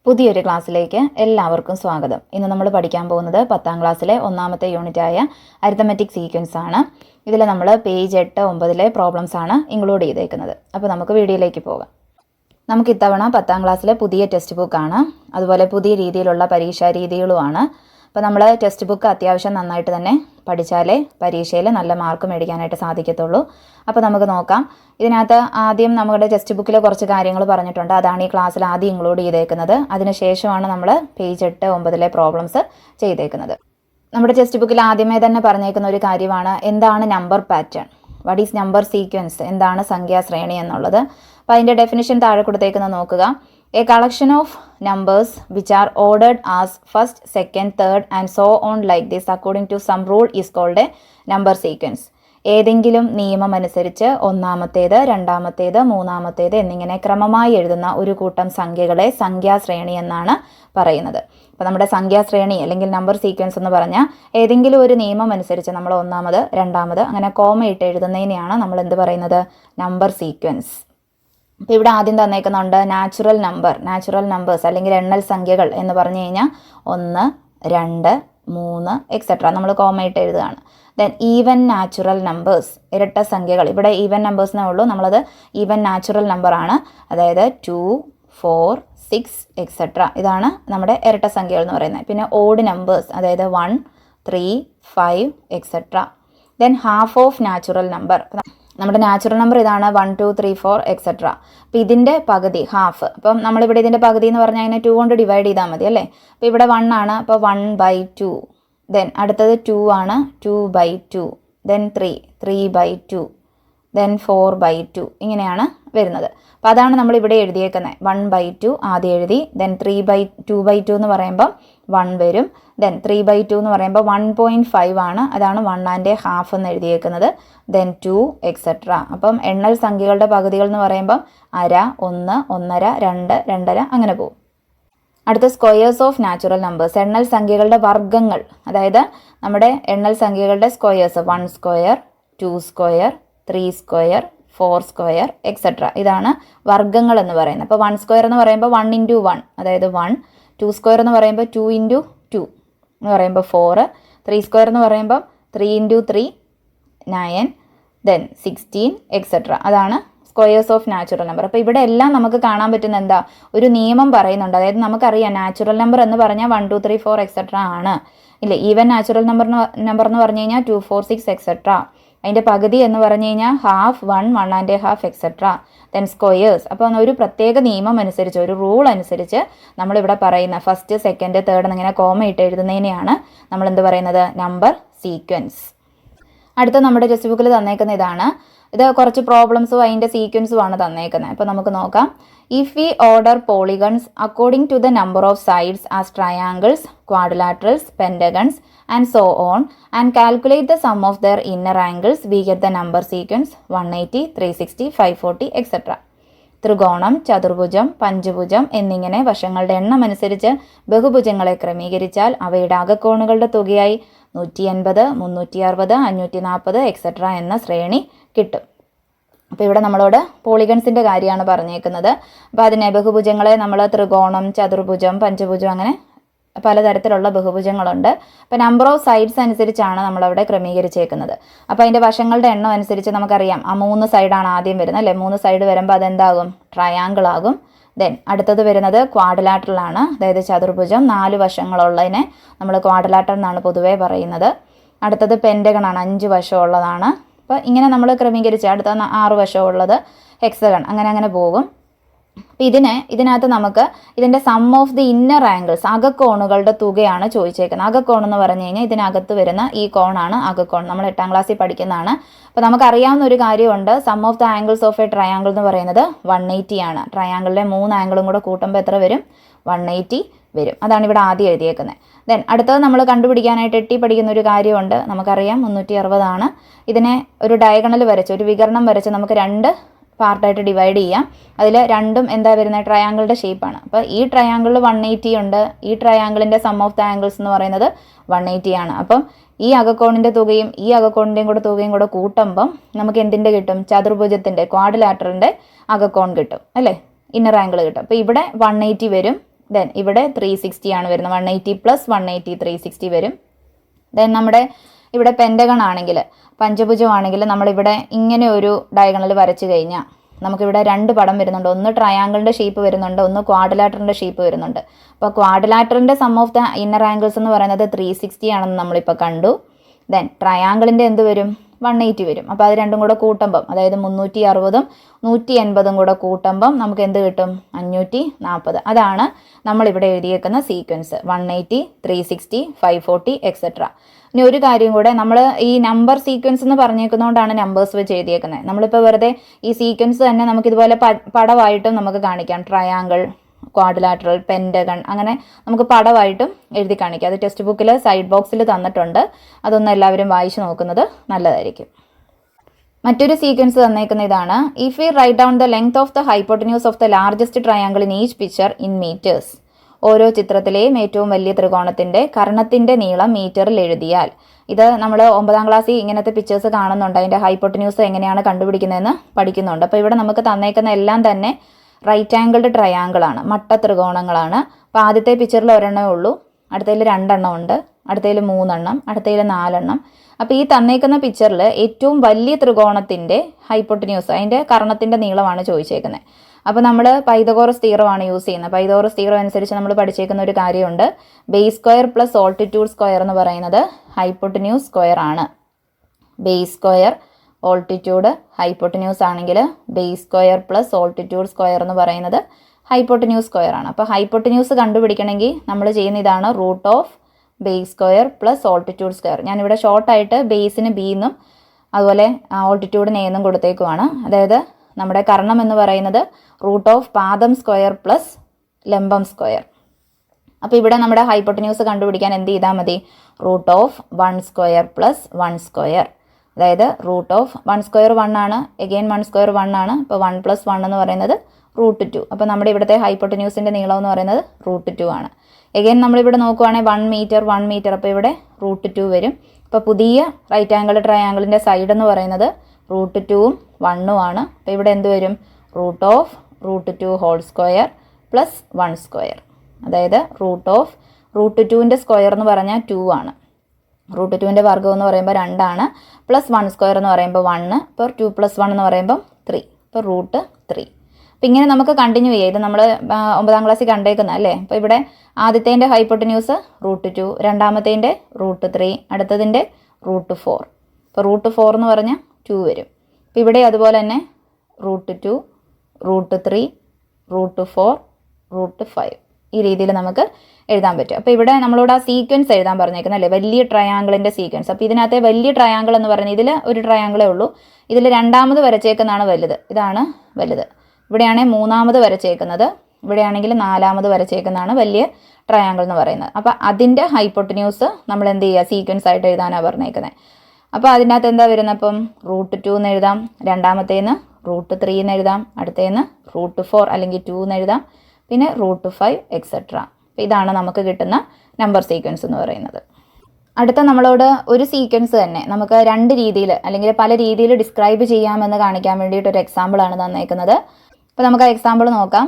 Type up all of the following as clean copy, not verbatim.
പുതിയൊരു ക്ലാസ്സിലേക്ക് എല്ലാവർക്കും സ്വാഗതം. ഇന്ന് നമ്മൾ പഠിക്കാൻ പോകുന്നത് 10ാം ക്ലാസ്സിലെ ഒന്നാമത്തെ യൂണിറ്റായ അരിത്തമെറ്റിക് സീക്വൻസ് ആണ്. ഇതിൽ നമ്മൾ പേജ് 8, 9 പ്രോബ്ലംസ് ആണ് ഇൻക്ലൂഡ് ചെയ്തേക്കുന്നത്. അപ്പോൾ നമുക്ക് വീഡിയോയിലേക്ക് പോകാം. നമുക്ക് ഇത്തവണ 10ാം ക്ലാസ്സിലെ പുതിയ ടെക്സ്റ്റ് ബുക്കാണ്, അതുപോലെ പുതിയ രീതിയിലുള്ള പരീക്ഷാ രീതികളുമാണ്. അപ്പോൾ നമ്മൾ ടെക്സ്റ്റ് ബുക്ക് അത്യാവശ്യം നന്നായിട്ട് തന്നെ പഠിച്ചാലേ പരീക്ഷയിൽ നല്ല മാർക്ക് മേടിക്കാനായിട്ട് സാധിക്കത്തുള്ളൂ. അപ്പോൾ നമുക്ക് നോക്കാം. ഇതിനകത്ത് ആദ്യം നമ്മുടെ ടെക്സ്റ്റ് ബുക്കിൽ കുറച്ച് കാര്യങ്ങൾ പറഞ്ഞിട്ടുണ്ട്. അതാണ് ഈ ക്ലാസ്സിൽ ആദ്യം ഇൻക്ലൂഡ് ചെയ്തേക്കുന്നത്. അതിനുശേഷമാണ് നമ്മൾ പേജ് 8, 9 പ്രോബ്ലംസ് ചെയ്തേക്കുന്നത്. നമ്മുടെ ടെക്സ്റ്റ് ബുക്കിൽ ആദ്യമേ തന്നെ പറഞ്ഞേക്കുന്ന ഒരു കാര്യമാണ് എന്താണ് number pattern, what is number sequence, എന്താണ് സംഖ്യാശ്രേണി എന്നുള്ളത്. അപ്പോൾ അതിൻ്റെ ഡെഫിനിഷൻ താഴെ കൊടുത്തേക്കുന്നത് നോക്കുക. A collection of numbers which are ordered as first, second, third and so on like this according to some rule is called a number sequence. ഏതെങ്കിലും നിയമം അനുസരിച്ച് ഒന്നാമത്തേത്, രണ്ടാമത്തേത്, മൂന്നാമത്തേത് എന്നിങ്ങനെ ക്രമമായി എഴുതുന്ന ഒരു കൂട്ടം സംഖ്യകളെ സംഖ്യാശ്രേണി എന്നാണ് പറയുന്നത്. അപ്പോൾ നമ്മുടെ സംഖ്യാശ്രേണി അല്ലെങ്കിൽ നമ്പർ സീക്വൻസ് എന്ന് പറഞ്ഞാൽ ഏതെങ്കിലും ഒരു നിയമം അനുസരിച്ച് നമ്മൾ ഒന്നാമത്, രണ്ടാമത് അങ്ങനെ കോമ ഇട്ട് എഴുതുന്നതിനെയാണ് നമ്മൾ എന്ത് പറയുന്നത്, നമ്പർ സീക്വൻസ്. അപ്പോൾ ഇവിടെ ആദ്യം തന്നേക്കുന്നുണ്ട് നാച്ചുറൽ നമ്പേഴ്സ് അല്ലെങ്കിൽ എണ്ണൽ സംഖ്യകൾ എന്ന് പറഞ്ഞു കഴിഞ്ഞാൽ 1, 2, 3 എക്സെട്ര നമ്മൾ കോമയിട്ട് എഴുതുകയാണ്. ദെൻ ഈവൻ നാച്ചുറൽ നമ്പേഴ്സ്, ഇരട്ട സംഖ്യകൾ. ഇവിടെ ഈവൻ നമ്പേഴ്സിനേ ഉള്ളൂ, നമ്മളത് ഈവൻ നാച്ചുറൽ നമ്പറാണ്. അതായത് 2, 4, 6 എക്സെട്ര ഇതാണ് നമ്മുടെ ഇരട്ട സംഖ്യകൾ എന്ന് പറയുന്നത്. പിന്നെ ഓഡ് നമ്പേഴ്സ്, അതായത് 1, 3, 5 etcetera. Then half of natural number, നമ്മുടെ നാച്ചുറൽ നമ്പർ ഇതാണ് 1, 2, 3, 4 എക്സെട്ര. അപ്പോൾ ഇതിൻ്റെ പകുതി ഹാഫ്. അപ്പം നമ്മളിവിടെ ഇതിൻ്റെ പകുതി എന്ന് പറഞ്ഞാൽ അതിനെ 2 കൊണ്ട് ഡിവൈഡ് ചെയ്താൽ മതി അല്ലേ. അപ്പോൾ ഇവിടെ 1 ആണ്, അപ്പോൾ 1/2. ദെൻ അടുത്തത് 2 ആണ്, 2/2. ദെൻ 3/2. ദെൻ 4/2 ഇങ്ങനെയാണ് വരുന്നത്. അപ്പോൾ അതാണ് നമ്മൾ ഇവിടെ എഴുതിയേക്കുന്നത്. 1/2 ആദ്യം എഴുതി. ദെൻ 2/2 എന്ന് പറയുമ്പോൾ 1 വരും. ദെൻ 3/2 എന്ന് പറയുമ്പോൾ 1.5 ആണ്, അതാണ് 1.5 എന്ന് എഴുതിയേക്കുന്നത്. Then 2 etcetera. അപ്പം എണ്ണൽ സംഖ്യകളുടെ പകുതികൾ എന്ന് പറയുമ്പം 1/2, 1, 1.5, 2, 2.5 അങ്ങനെ പോകും. അടുത്ത സ്ക്വയേഴ്സ് ഓഫ് നാച്ചുറൽ നമ്പേഴ്സ്, എണ്ണൽ സംഖ്യകളുടെ വർഗ്ഗങ്ങൾ. അതായത് നമ്മുടെ എണ്ണൽ സംഖ്യകളുടെ squares 1 square, 2 square, 3 square, 4 square etcetera ഇതാണ് വർഗ്ഗങ്ങൾ എന്ന് പറയുന്നത്. അപ്പോൾ 1 സ്ക്വയർ എന്ന് പറയുമ്പോൾ 1 × 1 അതായത് 1, 2 സ്ക്വയർ എന്ന് പറയുമ്പോൾ 2 × 2 എന്ന് പറയുമ്പോൾ 4, 3 സ്ക്വയർ എന്ന് പറയുമ്പോൾ 3 × 3 9, ദെൻ 16 എക്സെട്ര അതാണ് സ്ക്വയേഴ്സ് ഓഫ് നാച്ചുറൽ നമ്പർ. അപ്പോൾ ഇവിടെ എല്ലാം നമുക്ക് കാണാൻ പറ്റുന്ന എന്താ, ഒരു നിയമം പറയുന്നുണ്ട്. അതായത് നമുക്കറിയാം നാച്ചുറൽ നമ്പർ എന്ന് പറഞ്ഞാൽ 1, 2, 3, 4 എക്സെട്ര ആണ് ഇല്ലേ. ഈവൻ നാച്ചുറൽ നമ്പർ എന്ന് പറഞ്ഞു കഴിഞ്ഞാൽ 2, 4, 6 എക്സെട്ര. അതിൻ്റെ പകുതി എന്ന് പറഞ്ഞു കഴിഞ്ഞാൽ ഹാഫ്, 1, 1.5 എക്സെട്ര. Then squares. അപ്പോൾ ഒരു പ്രത്യേക നിയമം അനുസരിച്ച്, ഒരു റൂൾ അനുസരിച്ച് നമ്മളിവിടെ പറയുന്ന ഫസ്റ്റ്, സെക്കൻഡ്, തേർഡ് എന്നിങ്ങനെ കോമ ഇട്ട് എഴുതുന്നതിനെയാണ് നമ്മൾ എന്ത് പറയുന്നത്, നമ്പർ സീക്വൻസ്. അടുത്ത നമ്മുടെ ടെക്സ്റ്റ് ബുക്കിൽ തന്നേക്കുന്ന ഇതാണ്. ഇത് കുറച്ച് പ്രോബ്ലംസും അതിൻ്റെ സീക്വൻസും ആണ് തന്നേക്കുന്നത്. അപ്പോൾ നമുക്ക് നോക്കാം. If we order polygons according to the number of sides as triangles, quadrilaterals, pentagons and so on and calculate the sum of their inner angles, we get the number sequence 180, 360, 540 etc. ത്രികോണം, ചതുർഭുജം, പഞ്ചഭുജം എന്നിങ്ങനെ വശങ്ങളുടെ എണ്ണം അനുസരിച്ച് ബഹുഭുജങ്ങളെ ക്രമീകരിച്ചാൽ അവയുടെ അകക്കോണുകളുടെ തുകയായി 180, 360, 540 etcetera എന്ന ശ്രേണി കിട്ടും. അപ്പോൾ ഇവിടെ നമ്മളോട് പോളിഗൺസിൻ്റെ കാര്യമാണ് പറഞ്ഞേക്കുന്നത്. അപ്പോൾ അതിനെ ബഹുഭുജങ്ങളെ നമ്മൾ ത്രികോണം, ചതുർഭുജം, പഞ്ചഭുജം അങ്ങനെ പലതരത്തിലുള്ള ബഹുഭുജങ്ങളുണ്ട്. അപ്പോൾ നമ്പർ ഓഫ് സൈഡ്സ് അനുസരിച്ചാണ് നമ്മളവിടെ ക്രമീകരിച്ചേക്കുന്നത്. അപ്പോൾ അതിൻ്റെ വശങ്ങളുടെ എണ്ണം അനുസരിച്ച് നമുക്കറിയാം ആ 3 സൈഡാണ് ആദ്യം വരുന്നത് അല്ലേ. 3 സൈഡ് വരുമ്പോൾ അതെന്താകും, ട്രയാങ്കിൾ ആകും. ദെൻ അടുത്തത് വരുന്നത് ക്വാഡ്രിലാറ്ററൽ ആണ്, അതായത് ചതുർഭുജം. 4 വശങ്ങളുള്ളതിനെ നമ്മൾ ക്വാഡ്രിലാറ്ററൽ എന്നാണ് പൊതുവേ പറയുന്നത്. അടുത്തത് പെൻറ്റഗൺ ആണ്, 5 വശമുള്ളതാണ്. അപ്പോൾ ഇങ്ങനെ നമ്മൾ ക്രമീകരിച്ച് അടുത്ത 6 വശമുള്ളത് ഹെക്സഗൺ, അങ്ങനെ പോകും. അപ്പോൾ ഇതിനകത്ത് നമുക്ക് ഇതിൻ്റെ sum of the inner angles, അകക്കോണുകളുടെ തുകയാണ് ചോദിച്ചേക്കുന്നത്. അകക്കോൺ എന്ന് പറഞ്ഞു കഴിഞ്ഞാൽ ഇതിനകത്ത് വരുന്ന ഈ കോണാണ് അകക്കോൺ. നമ്മൾ 8ാം ക്ലാസ്സിൽ പഠിക്കുന്നതാണ്. അപ്പോൾ നമുക്കറിയാവുന്ന ഒരു കാര്യമുണ്ട്, sum of the angles of a triangle എന്ന് പറയുന്നത് 180 ആണ്. ട്രയാങ്കിളിലെ 3 ആംഗിളും കൂടെ കൂട്ടുമ്പോൾ എത്ര വരും, 180 വരും. അതാണ് ഇവിടെ ആദ്യം എഴുതിയേക്കുന്നത്. ദെൻ അടുത്തത് നമ്മൾ കണ്ടുപിടിക്കാനായിട്ട് 8ൽ പഠിക്കുന്ന ഒരു കാര്യമുണ്ട്. നമുക്കറിയാം 360 ആണ്. ഇതിനെ ഒരു ഡയഗണൽ വരച്ച്, ഒരു വികരണം വരച്ച് നമുക്ക് 2 പാർട്ടായിട്ട് ഡിവൈഡ് ചെയ്യാം. അതിൽ രണ്ടും എന്താ വരുന്നത്, ട്രയാങ്കിളുടെ ഷേപ്പാണ്. അപ്പോൾ ഈ ട്രയാങ്കിളിൽ 180 ഉണ്ട്, ഈ ട്രയാങ്കിളിൻ്റെ സം ഓഫ് ദ ആംഗിൾസ് എന്ന് പറയുന്നത് 180 ആണ്. അപ്പം ഈ അകക്കോണിൻ്റെ തുകയും ഈ അകക്കോണിൻ്റെയും കൂടെ തുകയും കൂടെ കൂട്ടുമ്പം നമുക്ക് എന്തിൻ്റെ കിട്ടും, ചതുർഭുജത്തിൻ്റെ ക്വാഡ്രിലാറ്ററലിൻ്റെ അകക്കോൺ കിട്ടും അല്ലേ, ഇന്നർ ആംഗിൾ കിട്ടും. അപ്പോൾ ഇവിടെ 180 വരും, ദെൻ ഇവിടെ 360 ആണ് വരുന്നത്. 180 പ്ലസ് 180 360 വരും. ദെൻ നമ്മുടെ ഇവിടെ പെൻറ്റഗൺ ആണെങ്കിൽ, പഞ്ചഭുജമാണെങ്കിൽ നമ്മളിവിടെ ഇങ്ങനെ ഒരു ഡയഗണൽ വരച്ചു കഴിഞ്ഞാൽ നമുക്കിവിടെ രണ്ട് പടം വരുന്നുണ്ട്. ഒന്ന് ട്രയാങ്കിളിൻ്റെ ഷേപ്പ് വരുന്നുണ്ട്, ഒന്ന് ക്വാഡ്രിലാറ്ററിൻ്റെ ഷേപ്പ് വരുന്നുണ്ട്. അപ്പോൾ ക്വാഡ്രിലാറ്ററിൻ്റെ sum of the inner angles എന്ന് പറയുന്നത് 360 ആണെന്ന് നമ്മളിപ്പോൾ കണ്ടു. ദെൻ ട്രയാങ്കിളിൻ്റെ എന്ത് വരും? 180 വരും. അപ്പോൾ അത് രണ്ടും കൂടെ കൂട്ടുമ്പം, അതായത് 360ഉം 180ഉം കൂടെ കൂട്ടുമ്പം നമുക്ക് എന്ത് കിട്ടും? 540. അതാണ് നമ്മളിവിടെ എഴുതിയേക്കുന്ന സീക്വൻസ്. 180, 360, 540 എക്സെട്ര. ഇനി ഒരു കാര്യം കൂടെ, നമ്മൾ ഈ നമ്പർ സീക്വൻസ് എന്ന് പറഞ്ഞേക്കുന്നതുകൊണ്ടാണ് നമ്പേഴ്സ് വെച്ച് എഴുതിയേക്കുന്നത്. നമ്മളിപ്പോൾ വെറുതെ ഈ സീക്വൻസ് തന്നെ നമുക്കിതുപോലെ പടമായിട്ടും നമുക്ക് കാണിക്കാം. ട്രയാങ്കിൾ, ക്വാഡ്രിലാറ്ററൽ, പെൻറ്റഗൺ, അങ്ങനെ നമുക്ക് പടമായിട്ടും എഴുതി കാണിക്കാം. അത് ടെക്സ്റ്റ് ബുക്കിൽ സൈഡ് ബോക്സിൽ തന്നിട്ടുണ്ട്. അതൊന്ന് എല്ലാവരും വായിച്ചു നോക്കുന്നത് നല്ലതായിരിക്കും. മറ്റൊരു സീക്വൻസ് തന്നേക്കുന്ന ഇതാണ്. If we write down the length of the hypotenuse of the largest triangle in each picture in metres. ഓരോ ചിത്രത്തിലെയും ഏറ്റവും വലിയ ത്രികോണത്തിൻ്റെ കർണത്തിൻ്റെ നീളം മീറ്ററിൽ എഴുതിയാൽ. ഇത് നമ്മൾ 9ാം ക്ലാസ്സിൽ ഇങ്ങനത്തെ പിക്ചേഴ്സ് കാണുന്നുണ്ട്. അതിൻ്റെ ഹൈപ്പോട്ടന്യൂസ് എങ്ങനെയാണ് കണ്ടുപിടിക്കുന്നതെന്ന് പഠിക്കുന്നുണ്ട്. അപ്പോൾ ഇവിടെ നമുക്ക് തന്നേക്കുന്ന എല്ലാം തന്നെ റൈറ്റ് ആംഗിൾഡ് ട്രയാങ്കിളാണ്, മട്ട ത്രികോണങ്ങളാണ്. അപ്പോൾ ആദ്യത്തെ പിക്ചറിൽ ഒരെണ്ണമേ ഉള്ളൂ, അടുത്തതിൽ 2 എണ്ണം ഉണ്ട്, അടുത്തതിൽ 3 എണ്ണം, അടുത്തതിൽ 4 എണ്ണം. അപ്പോൾ ഈ തന്നേക്കുന്ന പിക്ചറിൽ ഏറ്റവും വലിയ ത്രികോണത്തിൻ്റെ ഹൈപ്പോട്ടന്യൂസ്, അതിൻ്റെ കർണത്തിൻ്റെ നീളമാണ് ചോദിച്ചേക്കുന്നത്. അപ്പോൾ നമ്മൾ പൈതഗോറസ് തീറമാണ് യൂസ് ചെയ്യുന്നത്. പൈതഗോറസ് തീറം അനുസരിച്ച് നമ്മൾ പഠിച്ചേക്കുന്ന ഒരു കാര്യമുണ്ട്. Base square plus altitude square എന്ന് പറയുന്നത് ഹൈപ്പോട്ടന്യൂസ് സ്ക്വയർ ആണ്. ബേസ് സ്ക്വയർ ഓൾട്ടിറ്റ്യൂഡ് ഹൈപ്പോട്ടന്യൂസ് ആണെങ്കിൽ base square plus altitude square എന്ന് പറയുന്നത് ഹൈപ്പോട്ടന്യൂസ് സ്ക്വയർ ആണ്. അപ്പോൾ ഹൈപ്പോട്ടന്യൂസ് കണ്ടുപിടിക്കണമെങ്കിൽ നമ്മൾ ചെയ്യുന്ന ഇതാണ്, root of base square plus altitude square. ഞാനിവിടെ ഷോർട്ടായിട്ട് ബേസിന് ബി എന്നും അതുപോലെ ഓൾട്ടിറ്റ്യൂഡിന് എന്നും കൊടുത്തേക്കുവാണ്. അതായത് നമ്മുടെ കർണം എന്ന് പറയുന്നത് റൂട്ട് ഓഫ് പാദം സ്ക്വയർ പ്ലസ് ലംബം സ്ക്വയർ. അപ്പോൾ ഇവിടെ നമ്മുടെ ഹൈപ്പോട്ടന്യൂസ് കണ്ടുപിടിക്കാൻ എന്ത് ചെയ്താൽ മതി? Root of 1 square plus 1 square. അതായത് റൂട്ട് ഓഫ് 1 സ്ക്വയർ 1 ആണ്, എഗെയിൻ 1 സ്ക്വയർ 1 ആണ്. അപ്പോൾ 1 പ്ലസ് 1 എന്ന് പറയുന്നത് റൂട്ട് 2. അപ്പോൾ നമ്മുടെ ഇവിടുത്തെ ഹൈപ്പോട്ടന്യൂസിൻ്റെ നീളം എന്ന് പറയുന്നത് റൂട്ട് 2 ആണ്. എഗെയിൻ നമ്മളിവിടെ നോക്കുവാണെങ്കിൽ 1 മീറ്റർ, അപ്പോൾ ഇവിടെ റൂട്ട് 2 വരും. അപ്പോൾ പുതിയ റൈറ്റ് ആംഗിൾ ട്രയാങ്കിളിൻ്റെ സൈഡ് എന്ന് പറയുന്നത് റൂട്ട് 2ഉം 1ഉം ആണ്. അപ്പോൾ ഇവിടെ എന്ത് വരും? Root of root 2 whole square plus 1 square. അതായത് റൂട്ട് ഓഫ് റൂട്ട് 2ൻ്റെ സ്ക്വയർ എന്ന് പറഞ്ഞാൽ 2 ആണ്. റൂട്ട് 2ൻ്റെ വർഗ്ഗം എന്ന് പറയുമ്പോൾ 2 ആണ്. പ്ലസ് 1 സ്ക്വയർ എന്ന് പറയുമ്പോൾ 1. ഇപ്പോൾ 2 പ്ലസ് 1 എന്ന് പറയുമ്പോൾ 3. ഇപ്പോൾ റൂട്ട് 3. അപ്പോൾ ഇങ്ങനെ നമുക്ക് കണ്ടിന്യൂ ചെയ്യാം. ഇത് നമ്മൾ 9ാം ക്ലാസ്സിൽ കണ്ടേക്കുന്ന അല്ലേ. അപ്പോൾ ഇവിടെ ആദ്യത്തേൻ്റെ ഹൈപ്പോട്ടന്യൂസ് റൂട്ട് 2, രണ്ടാമത്തേൻ്റെ റൂട്ട് 3, അടുത്തതിൻ്റെ റൂട്ട് 4. ഇപ്പോൾ റൂട്ട് 4 എന്ന് പറഞ്ഞാൽ 2 വരും. അപ്പോൾ ഇവിടെ അതുപോലെ തന്നെ റൂട്ട് 2, റൂട്ട് 3, റൂട്ട് 4, റൂട്ട് 5. ഈ രീതിയിൽ നമുക്ക് എഴുതാൻ പറ്റും. അപ്പോൾ ഇവിടെ നമ്മളോട് ആ സീക്വൻസ് എഴുതാൻ പറഞ്ഞേക്കുന്നത് അല്ലേ, വലിയ ട്രയാങ്കിളിൻ്റെ സീക്വൻസ്. അപ്പോൾ ഇതിനകത്തെ വലിയ ട്രയാങ്കിൾ എന്ന് പറയുന്നത് ഇതിൽ ഒരു ട്രയാങ്കിളേ ഉള്ളൂ. ഇതിൽ രണ്ടാമത് വരച്ചേക്കുന്നതാണ് വലുത്. ഇതാണ് വലുത്. ഇവിടെയാണെങ്കിൽ മൂന്നാമത് വരച്ചേക്കുന്നത്, ഇവിടെയാണെങ്കിൽ 4ാമത് വരച്ചേക്കുന്നതാണ് വലിയ ട്രയാങ്കിൾ എന്ന് പറയുന്നത്. അപ്പോൾ അതിൻ്റെ ഹൈപ്പോട്ടന്യൂസ് നമ്മൾ എന്ത് ചെയ്യുക? സീക്വൻസ് ആയിട്ട് എഴുതാനാണ് പറഞ്ഞേക്കുന്നത്. അപ്പോൾ അതിനകത്ത് എന്താ വരുന്നത്? അപ്പം റൂട്ട് 2 എന്ന് എഴുതാം, രണ്ടാമത്തേന്ന് റൂട്ട് 3 എന്ന് എഴുതാം, അടുത്തേന്ന് റൂട്ട് 4 അല്ലെങ്കിൽ 2 എന്ന് എഴുതാം, പിന്നെ റൂട്ട് 5 എക്സെട്ര. അപ്പോൾ ഇതാണ് നമുക്ക് കിട്ടുന്ന നമ്പർ സീക്വൻസ് എന്ന് പറയുന്നത്. അടുത്ത നമ്മളോട് ഒരു സീക്വൻസ് തന്നെ നമുക്ക് 2 രീതിയിൽ അല്ലെങ്കിൽ പല രീതിയിൽ ഡിസ്ക്രൈബ് ചെയ്യാമെന്ന് കാണിക്കാൻ വേണ്ടിയിട്ട് ഒരു എക്സാമ്പിളാണ് തന്നേക്കുന്നത്. അപ്പോൾ നമുക്ക് ആ എക്സാമ്പിൾ നോക്കാം.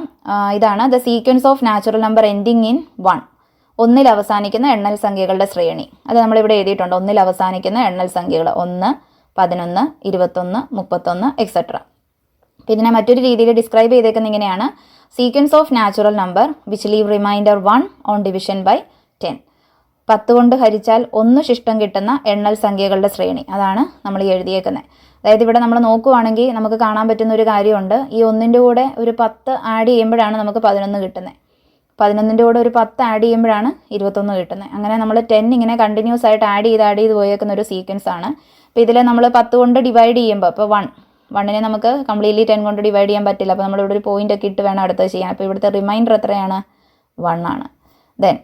ഇതാണ് the sequence of natural number ending in 1. 1ൽ അവസാനിക്കുന്ന എണ്ണൽ സംഖ്യകളുടെ ശ്രേണി. അത് നമ്മളിവിടെ എഴുതിയിട്ടുണ്ട്. 1ൽ അവസാനിക്കുന്ന എണ്ണൽ സംഖ്യകൾ 1, 11, 21, 31 എക്സെട്ര. അപ്പോൾ ഇതിനെ മറ്റൊരു രീതിയിൽ ഡിസ്ക്രൈബ് ചെയ്തേക്കുന്ന ഇങ്ങനെയാണ്. Sequence of natural number which leave remainder 1 on division by 10. 10 കൊണ്ട് ഹരിച്ചാൽ 1 ശിഷ്ടം കിട്ടുന്ന എണ്ണൽ സംഖ്യകളുടെ ശ്രേണി. അതാണ് നമ്മൾ എഴുതിയേക്കുന്നത്. അതായത് ഇവിടെ നമ്മൾ നോക്കുവാണെങ്കിൽ നമുക്ക് കാണാൻ പറ്റുന്ന ഒരു കാര്യമുണ്ട്. ഈ 1ൻ്റെ കൂടെ ഒരു 10 ആഡ് ചെയ്യുമ്പോഴാണ് നമുക്ക് 11 കിട്ടുന്നത്. 11ൻ്റെ കൂടെ ഒരു 10 ആഡ് ചെയ്യുമ്പോഴാണ് 21 കിട്ടുന്നത്. അങ്ങനെ നമ്മൾ 10 ഇങ്ങനെ കണ്ടിന്യൂസ് ആയിട്ട് ആഡ് ചെയ്ത് പോയേക്കുന്ന ഒരു സീക്വൻസ് ആണ്. അപ്പോൾ ഇതിൽ നമ്മൾ 10 കൊണ്ട് ഡിവൈഡ് ചെയ്യുമ്പോൾ ഇപ്പോൾ 1നെ നമുക്ക് കംപ്ലീറ്റ്ലി 10 കൊണ്ട് ഡിവൈഡ് ചെയ്യാൻ പറ്റില്ല. അപ്പോൾ നമ്മളിവിടെ ഒരു പോയിന്റ് ഒക്കെ ഇട്ട് വേണം അടുത്തത് ചെയ്യാൻ. അപ്പോൾ ഇവിടുത്തെ റിമൈൻഡർ എത്രയാണ്? 1 ആണ്. ദെൻ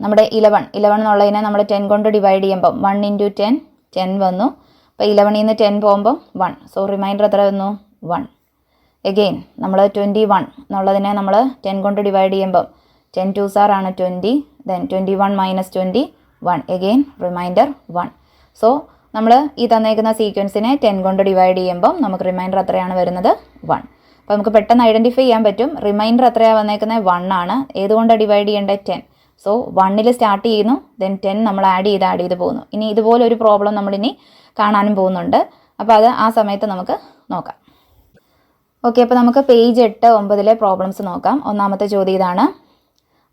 നമ്മുടെ 11 എന്നുള്ളതിനെ നമ്മൾ 10 കൊണ്ട് ഡിവൈഡ് ചെയ്യുമ്പം 1 × 10 10 വന്നു. അപ്പോൾ 11ൽ നിന്ന് 10 പോകുമ്പം 1. സോ റിമൈൻഡർ എത്ര വന്നു? 1. എഗെയിൻ നമ്മൾ 21 എന്നുള്ളതിനെ നമ്മൾ 10 കൊണ്ട് ഡിവൈഡ് ചെയ്യുമ്പം 10 2s ആണ് 20. ദെൻ 21 - 20 1. Again reminder 1. സോ നമ്മൾ ഈ തന്നേക്കുന്ന സീക്വൻസിനെ 10 കൊണ്ട് ഡിവൈഡ് ചെയ്യുമ്പം നമുക്ക് റിമൈൻഡർ എത്രയാണ് വരുന്നത്? 1. അപ്പോൾ നമുക്ക് പെട്ടെന്ന് ഐഡൻറ്റിഫൈ ചെയ്യാൻ പറ്റും. റിമൈൻഡർ എത്രയാണ് വന്നേക്കുന്നത്? 1 ആണ്. ഏതുകൊണ്ടാണ് ഡിവൈഡ് ചെയ്യേണ്ടത്? 10. സോ 1ൽ സ്റ്റാർട്ട് ചെയ്യുന്നു, ദെൻ 10 നമ്മൾ ആഡ് ചെയ്ത് പോകുന്നു. ഇനി ഇതുപോലെ ഒരു പ്രോബ്ലം നമ്മളിനി കാണാനും പോകുന്നുണ്ട്. അപ്പോൾ അത് ആ സമയത്ത് നമുക്ക് നോക്കാം. ഓക്കെ, അപ്പോൾ നമുക്ക് പേജ് 8, 9 പ്രോബ്ലംസ് നോക്കാം. ഒന്നാമത്തെ ചോദ്യം ഇതാണ്.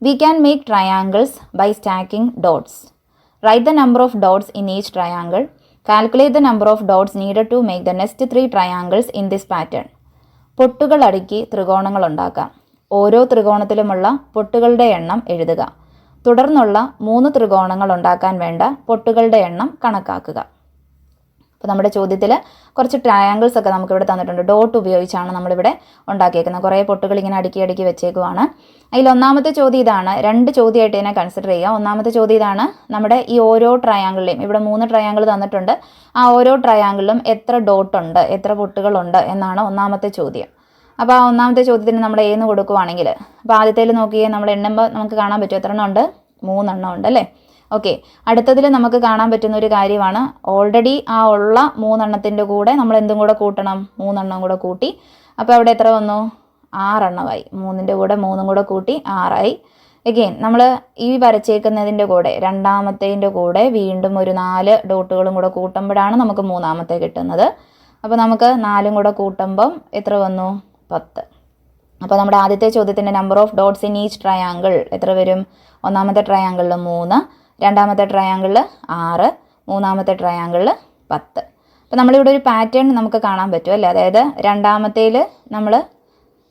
We can make triangles by stacking dots. Write the number of dots in each triangle. Calculate the number of dots needed to make the next 3 triangles in this pattern. പൊട്ടുകൾ അടുക്കി ത്രികോണങ്ങൾ ഉണ്ടാക്കാം. ഓരോ ത്രികോണത്തിലുമുള്ള പൊട്ടുകളുടെ എണ്ണം എഴുതുക. തുടർന്നുള്ള 3 ത്രികോണങ്ങൾ ഉണ്ടാക്കാൻ വേണ്ട പൊട്ടുകളുടെ എണ്ണം കണക്കാക്കുക. അപ്പോൾ നമ്മുടെ ചോദ്യത്തിൽ കുറച്ച് ട്രയാങ്കിൾസ് ഒക്കെ നമുക്കിവിടെ തന്നിട്ടുണ്ട്. ഡോട്ട് ഉപയോഗിച്ചാണ് നമ്മളിവിടെ ഉണ്ടാക്കിയേക്കുന്നത്. കുറേ പൊട്ടുകൾ ഇങ്ങനെ അടുക്കി വെച്ചേക്കുവാണ്. അതിൽ ഒന്നാമത്തെ ചോദ്യം ഇതാണ്. 2 ചോദ്യമായിട്ട് ഇതിനെ കൺസിഡർ ചെയ്യുക. ഒന്നാമത്തെ ചോദ്യം ഇതാണ്. നമ്മുടെ ഈ ഓരോ ട്രയാങ്കിളിലെയും, ഇവിടെ 3 ട്രയാങ്കിൾ തന്നിട്ടുണ്ട്, ആ ഓരോ ട്രയാങ്കിളിലും എത്ര ഡോട്ട് ഉണ്ട്, എത്ര പൊട്ടുകളുണ്ട് എന്നാണ് ഒന്നാമത്തെ ചോദ്യം. അപ്പോൾ ആ ഒന്നാമത്തെ ചോദ്യത്തിന് നമ്മൾ ഏന്ന് കൊടുക്കുവാണെങ്കിൽ, അപ്പോൾ ആദ്യത്തേൽ നോക്കിയേ, നമ്മൾ എണ്ണുമ്പോൾ നമുക്ക് കാണാൻ പറ്റും എത്ര എണ്ണം ഉണ്ട്? 3 എണ്ണം ഉണ്ട് അല്ലേ? ഓക്കെ, അടുത്തതിൽ നമുക്ക് കാണാൻ പറ്റുന്ന ഒരു കാര്യമാണ്, ഓൾറെഡി ആ ഉള്ള 3 എണ്ണത്തിൻ്റെ കൂടെ നമ്മൾ എന്തും കൂടെ കൂട്ടണം, 3 എണ്ണം കൂടെ കൂട്ടി. അപ്പോൾ അവിടെ എത്ര വന്നു? 6 എണ്ണമായി. 3ൻ്റെ കൂടെ 3 കൂടെ കൂട്ടി 6 ആയി. എഗെയിൻ നമ്മൾ ഈ വരച്ചേക്കുന്നതിൻ്റെ കൂടെ രണ്ടാമത്തേൻ്റെ കൂടെ വീണ്ടും ഒരു 4 ഡോട്ടുകളും കൂടെ കൂട്ടുമ്പോഴാണ് നമുക്ക് മൂന്നാമത്തെ കിട്ടുന്നത്. അപ്പോൾ നമുക്ക് 4 കൂടെ കൂട്ടുമ്പം എത്ര വന്നു? 10. അപ്പോൾ നമ്മുടെ ആദ്യത്തെ ചോദ്യത്തിൻ്റെ number of dots in each triangle എത്ര വരും? ഒന്നാമത്തെ ട്രയാങ്കിളിൽ 3, രണ്ടാമത്തെ ട്രയാങ്കിളിൽ 6, മൂന്നാമത്തെ ട്രയാങ്കിളിൽ 10. അപ്പോൾ നമ്മളിവിടെ ഒരു പാറ്റേൺ നമുക്ക് കാണാൻ പറ്റും അല്ലേ? അതായത് രണ്ടാമത്തേൽ നമ്മൾ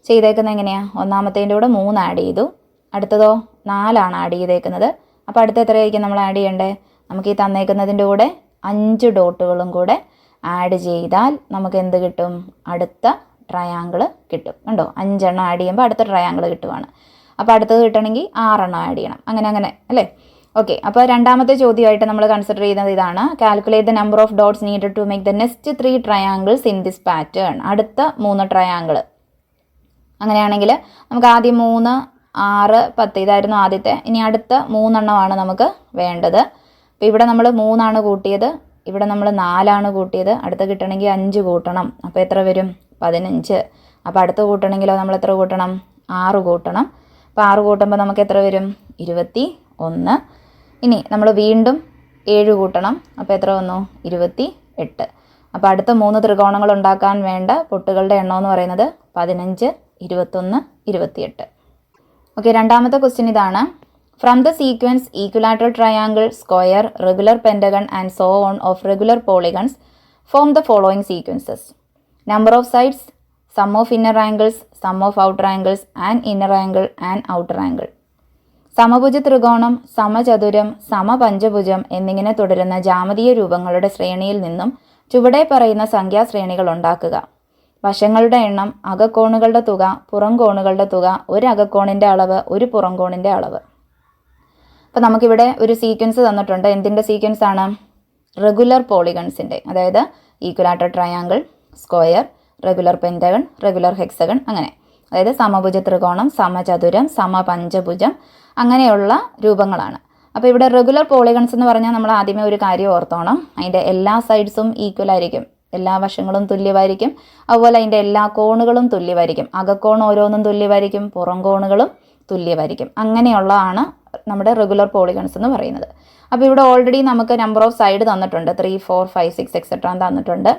ചെയ്തേക്കുന്നത് എങ്ങനെയാണ്? ഒന്നാമത്തേൻ്റെ കൂടെ 3 ആഡ് ചെയ്തു, അടുത്തതോ 4 ആണ് ആഡ് ചെയ്തേക്കുന്നത്. അപ്പോൾ അടുത്ത എത്രയായിരിക്കും നമ്മൾ ആഡ് ചെയ്യേണ്ടത്? നമുക്ക് ഈ തന്നേക്കുന്നതിൻ്റെ കൂടെ 5 ഡോട്ടുകളും കൂടെ ആഡ് ചെയ്താൽ നമുക്ക് എന്ത് കിട്ടും? അടുത്ത ട്രയാങ്കിൾ കിട്ടും. കണ്ടോ? 5 എണ്ണം ആഡ് ചെയ്യുമ്പോൾ അടുത്ത ട്രയാങ്കിൾ കിട്ടുവാണ്. അപ്പോൾ അടുത്തത് കിട്ടണമെങ്കിൽ 6 എണ്ണം ആഡ് ചെയ്യണം. അങ്ങനെ അല്ലേ? ഓക്കെ, അപ്പോൾ രണ്ടാമത്തെ ചോദ്യമായിട്ട് നമ്മൾ കൺസിഡർ ചെയ്യുന്നത് ഇതാണ്. Calculate the number of dots needed to make the next 3 triangles in this pattern. അടുത്ത 3 ട്രയാങ്കിൾ. അങ്ങനെയാണെങ്കിൽ നമുക്ക് ആദ്യം 3, 6, 10 ഇതായിരുന്നു ആദ്യത്തെ. ഇനി അടുത്ത 3 എണ്ണമാണ് നമുക്ക് വേണ്ടത്. അപ്പോൾ ഇവിടെ നമ്മൾ 3 ആണ് കൂട്ടിയത്, ഇവിടെ നമ്മൾ 4 ആണ് കൂട്ടിയത്. അടുത്ത് കിട്ടണമെങ്കിൽ 5 കൂട്ടണം. അപ്പോൾ എത്ര വരും? 15. അപ്പോൾ അടുത്ത് കൂട്ടണമെങ്കിലോ നമ്മൾ എത്ര കൂട്ടണം? 6 കൂട്ടണം. അപ്പോൾ 6 കൂട്ടുമ്പോൾ നമുക്ക് എത്ര വരും? 21. ഇനി നമ്മൾ വീണ്ടും 7 കൂട്ടണം. അപ്പോൾ എത്ര വന്നു? 28. അപ്പോൾ അടുത്ത 3 ത്രികോണങ്ങൾ ഉണ്ടാക്കാൻ വേണ്ട പൊട്ടുകളുടെ എണ്ണം എന്ന് പറയുന്നത് 15, 21, 28. ഓക്കെ, രണ്ടാമത്തെ ക്വസ്റ്റ്യൻ ഇതാണ്. From the sequence equilateral triangle, square, regular pentagon and so on of regular polygons form the following sequences. Number of sides, sum of inner angles, sum of outer angles, and inner angle and outer angle. സമഭുജ ത്രികോണം, സമചതുരം, സമപഞ്ചഭുജം എന്നിങ്ങനെ തുടരുന്ന ജാമതീയ രൂപങ്ങളുടെ ശ്രേണിയിൽ നിന്നും ചുവടെ പറയുന്ന സംഖ്യാശ്രേണികൾ ഉണ്ടാക്കുക. വശങ്ങളുടെ എണ്ണം, അകക്കോണുകളുടെ തുക, പുറംകോണുകളുടെ തുക, ഒരു അകക്കോണിൻ്റെ അളവ്, ഒരു പുറംകോണിൻ്റെ അളവ്. അപ്പോൾ നമുക്കിവിടെ ഒരു സീക്വൻസ് തന്നിട്ടുണ്ട്. എന്തിൻ്റെ സീക്വൻസ് ആണ്? റെഗുലർ പോളിഗൺസിൻ്റെ. അതായത് equilateral triangle, square, regular pentagon, regular hexagon, അങ്ങനെ. അതായത് സമഭുജ ത്രികോണം, സമചതുരം, സമപഞ്ചഭുജം, അങ്ങനെയുള്ള രൂപങ്ങളാണ്. അപ്പോൾ ഇവിടെ റെഗുലർ പോളിഗൺസ് എന്ന് പറഞ്ഞാൽ നമ്മൾ ആദ്യമേ ഒരു കാര്യം ഓർത്തോണം. അതിൻ്റെ എല്ലാ സൈഡ്സും ഈക്വൽ ആയിരിക്കും, എല്ലാ വശങ്ങളും തുല്യമായിരിക്കും. അതുപോലെ അതിൻ്റെ എല്ലാ കോണുകളും തുല്യമായിരിക്കും. അകക്കോൺ ഓരോന്നും തുല്യമായിരിക്കും, പുറം കോണുകളും തുല്യമായിരിക്കും. അങ്ങനെയുള്ളതാണ് നമ്മുടെ റെഗുലർ പോളിഗൺസ് എന്ന് പറയുന്നത്. അപ്പോൾ ഇവിടെ ഓൾറെഡി നമുക്ക് നമ്പർ ഓഫ് സൈഡ് തന്നിട്ടുണ്ട്. 3, 4, 5, 6 എക്സെട്ര തന്നിട്ടുണ്ട്.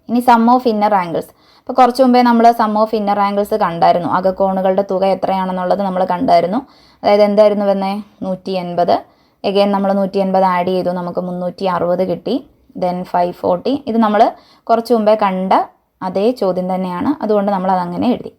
ഇനി സം ഓഫ് ഇന്നർ ആംഗിൾസ്. അപ്പോൾ കുറച്ച് മുമ്പേ നമ്മൾ സം ഓഫ് ഇന്നർ ആംഗിൾസ് കണ്ടായിരുന്നു. അകക്കോണുകളുടെ തുക എത്രയാണെന്നുള്ളത് നമ്മൾ കണ്ടായിരുന്നു. അതായത് എന്തായിരുന്നു വന്നേ? 180. എഗെയിൻ നമ്മൾ 180 ആഡ് ചെയ്തു, നമുക്ക് 360 കിട്ടി. ദെൻ 540. ഇത് നമ്മൾ കുറച്ച് മുമ്പേ കണ്ട അതേ ചോദ്യം തന്നെയാണ്, അതുകൊണ്ട് നമ്മൾ അതങ്ങനെ എഴുതി.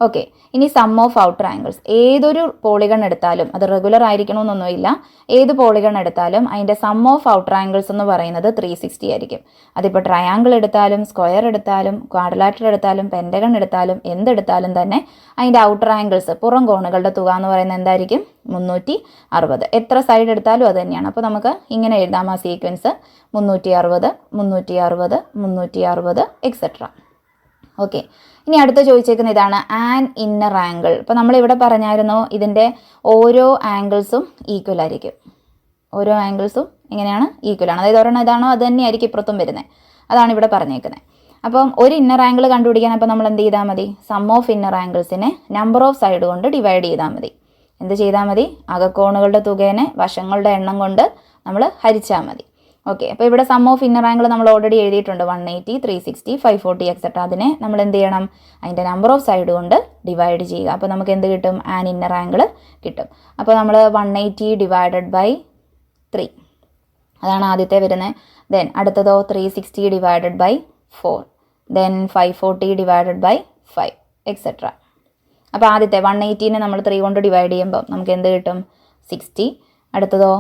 ഓക്കെ, ഇനി സം ഓഫ് ഔട്ടർ ആംഗിൾസ്. ഏതൊരു പോളിഗൺ എടുത്താലും, അത് റെഗുലർ ആയിരിക്കണമെന്നൊന്നുമില്ല, ഏത് പോളിഗൺ എടുത്താലും അതിൻ്റെ സം ഓഫ് ഔട്ടർ ആംഗിൾസ് എന്ന് പറയുന്നത് 360 ആയിരിക്കും. അതിപ്പോൾ ട്രയാങ്കിൾ എടുത്താലും, സ്ക്വയർ എടുത്താലും, ക്വാഡ്രിലാറ്ററൽ എടുത്താലും, പെൻറ്റഗൺ എടുത്താലും, എന്തെടുത്താലും തന്നെ അതിൻ്റെ ഔട്ടർ ആംഗിൾസ്, പുറം കോണുകളുടെ തുക എന്ന് പറയുന്നത് എന്തായിരിക്കും? 360. എത്ര സൈഡ് എടുത്താലും അത് തന്നെയാണ്. അപ്പോൾ നമുക്ക് ഇങ്ങനെ എഴുതാം ആ സീക്വൻസ്: 360, 360, 360 എക്സെട്ര. ഓക്കെ, ഇനി അടുത്ത ചോദിച്ചേക്കുന്ന ഇതാണ് ആൻ ഇന്നർ ആംഗിൾ. ഇപ്പോൾ നമ്മളിവിടെ പറഞ്ഞായിരുന്നു ഇതിൻ്റെ ഓരോ ആംഗിൾസും ഈക്വൽ ആയിരിക്കും. ഓരോ ആംഗിൾസും എങ്ങനെയാണ്? ഈക്വലാണ്. അതായത് ഒരെണ്ണം ഇതാണോ അത് തന്നെയായിരിക്കും ഇപ്പുറത്തും വരുന്നത്. അതാണ് ഇവിടെ പറഞ്ഞേക്കുന്നത്. അപ്പം ഒരു ഇന്നർ ആംഗിൾ കണ്ടുപിടിക്കാൻ അപ്പോൾ നമ്മൾ എന്ത് ചെയ്താൽ മതി? സം ഓഫ് ഇന്നർ ആംഗിൾസിനെ നമ്പർ ഓഫ് സൈഡ് കൊണ്ട് ഡിവൈഡ് ചെയ്താൽ മതി. എന്ത് ചെയ്താൽ മതി? അകക്കോണുകളുടെ തുകേനെ വശങ്ങളുടെ എണ്ണം കൊണ്ട് നമ്മൾ ഹരിച്ചാൽ മതി. ഓക്കെ, അപ്പോൾ ഇവിടെ സം ഓഫ് ഇന്നർ ആംഗിൾ നമ്മൾ ഓൾറെഡി എഴുതിയിട്ടുണ്ട്. 180, 360, 540 എക്സെട്ര. അതിനെ നമ്മൾ എന്ത് ചെയ്യണം? അതിൻ്റെ നമ്പർ ഓഫ് സൈഡ് കൊണ്ട് ഡിവൈഡ് ചെയ്യുക. അപ്പോൾ നമുക്ക് എന്ത് കിട്ടും? ആൻ ഇന്നർ ആംഗിൾ കിട്ടും. അപ്പോൾ നമ്മൾ 180 ഡിവൈഡഡ് ബൈ 3 അതാണ് ആദ്യത്തെ വരുന്നത്. ദെൻ അടുത്തതോ 360 divided by 4, then 540 divided by 5 etcetera. അപ്പോൾ ആദ്യത്തെ 180നെ നമ്മൾ 3 കൊണ്ട് ഡിവൈഡ് ചെയ്യുമ്പോൾ നമുക്ക് എന്ത് കിട്ടും? 60. അടുത്തതോ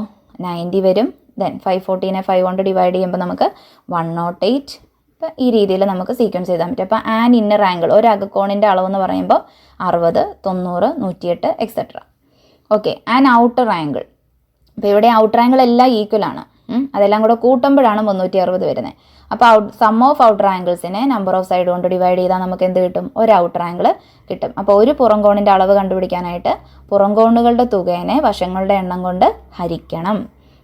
90 വരും. ദെൻ 540നെ 5 കൊണ്ട് ഡിവൈഡ് ചെയ്യുമ്പോൾ നമുക്ക് 108. അപ്പോൾ ഈ രീതിയിൽ നമുക്ക് സീക്വൻസ് ചെയ്താൽ പറ്റും. അപ്പോൾ ആൻ ഇന്നർ ആംഗിൾ, ഒരു അകക്കോണിൻ്റെ അളവെന്ന് പറയുമ്പോൾ 60, 90, 108 etcetera. Okay, an outer angle. അപ്പോൾ ഇവിടെ ഔട്ടർ ആംഗിൾ എല്ലാം ഈക്വൽ ആണ്. അതെല്ലാം കൂടെ കൂട്ടുമ്പോഴാണ് 360 വരുന്നത്. അപ്പോൾ സം ഓഫ് ഔട്ടർ ആംഗിൾസിനെ നമ്പർ ഓഫ് സൈഡ് കൊണ്ട് ഡിവൈഡ് ചെയ്താൽ നമുക്ക് എന്ത് കിട്ടും? ഒരു ഔട്ടർ ആംഗിൾ കിട്ടും. അപ്പോൾ ഒരു പുറംകോണിൻ്റെ അളവ് കണ്ടുപിടിക്കാനായിട്ട് പുറംകോണുകളുടെ തുകേനെ വശങ്ങളുടെ എണ്ണം കൊണ്ട് ഹരിക്കണം.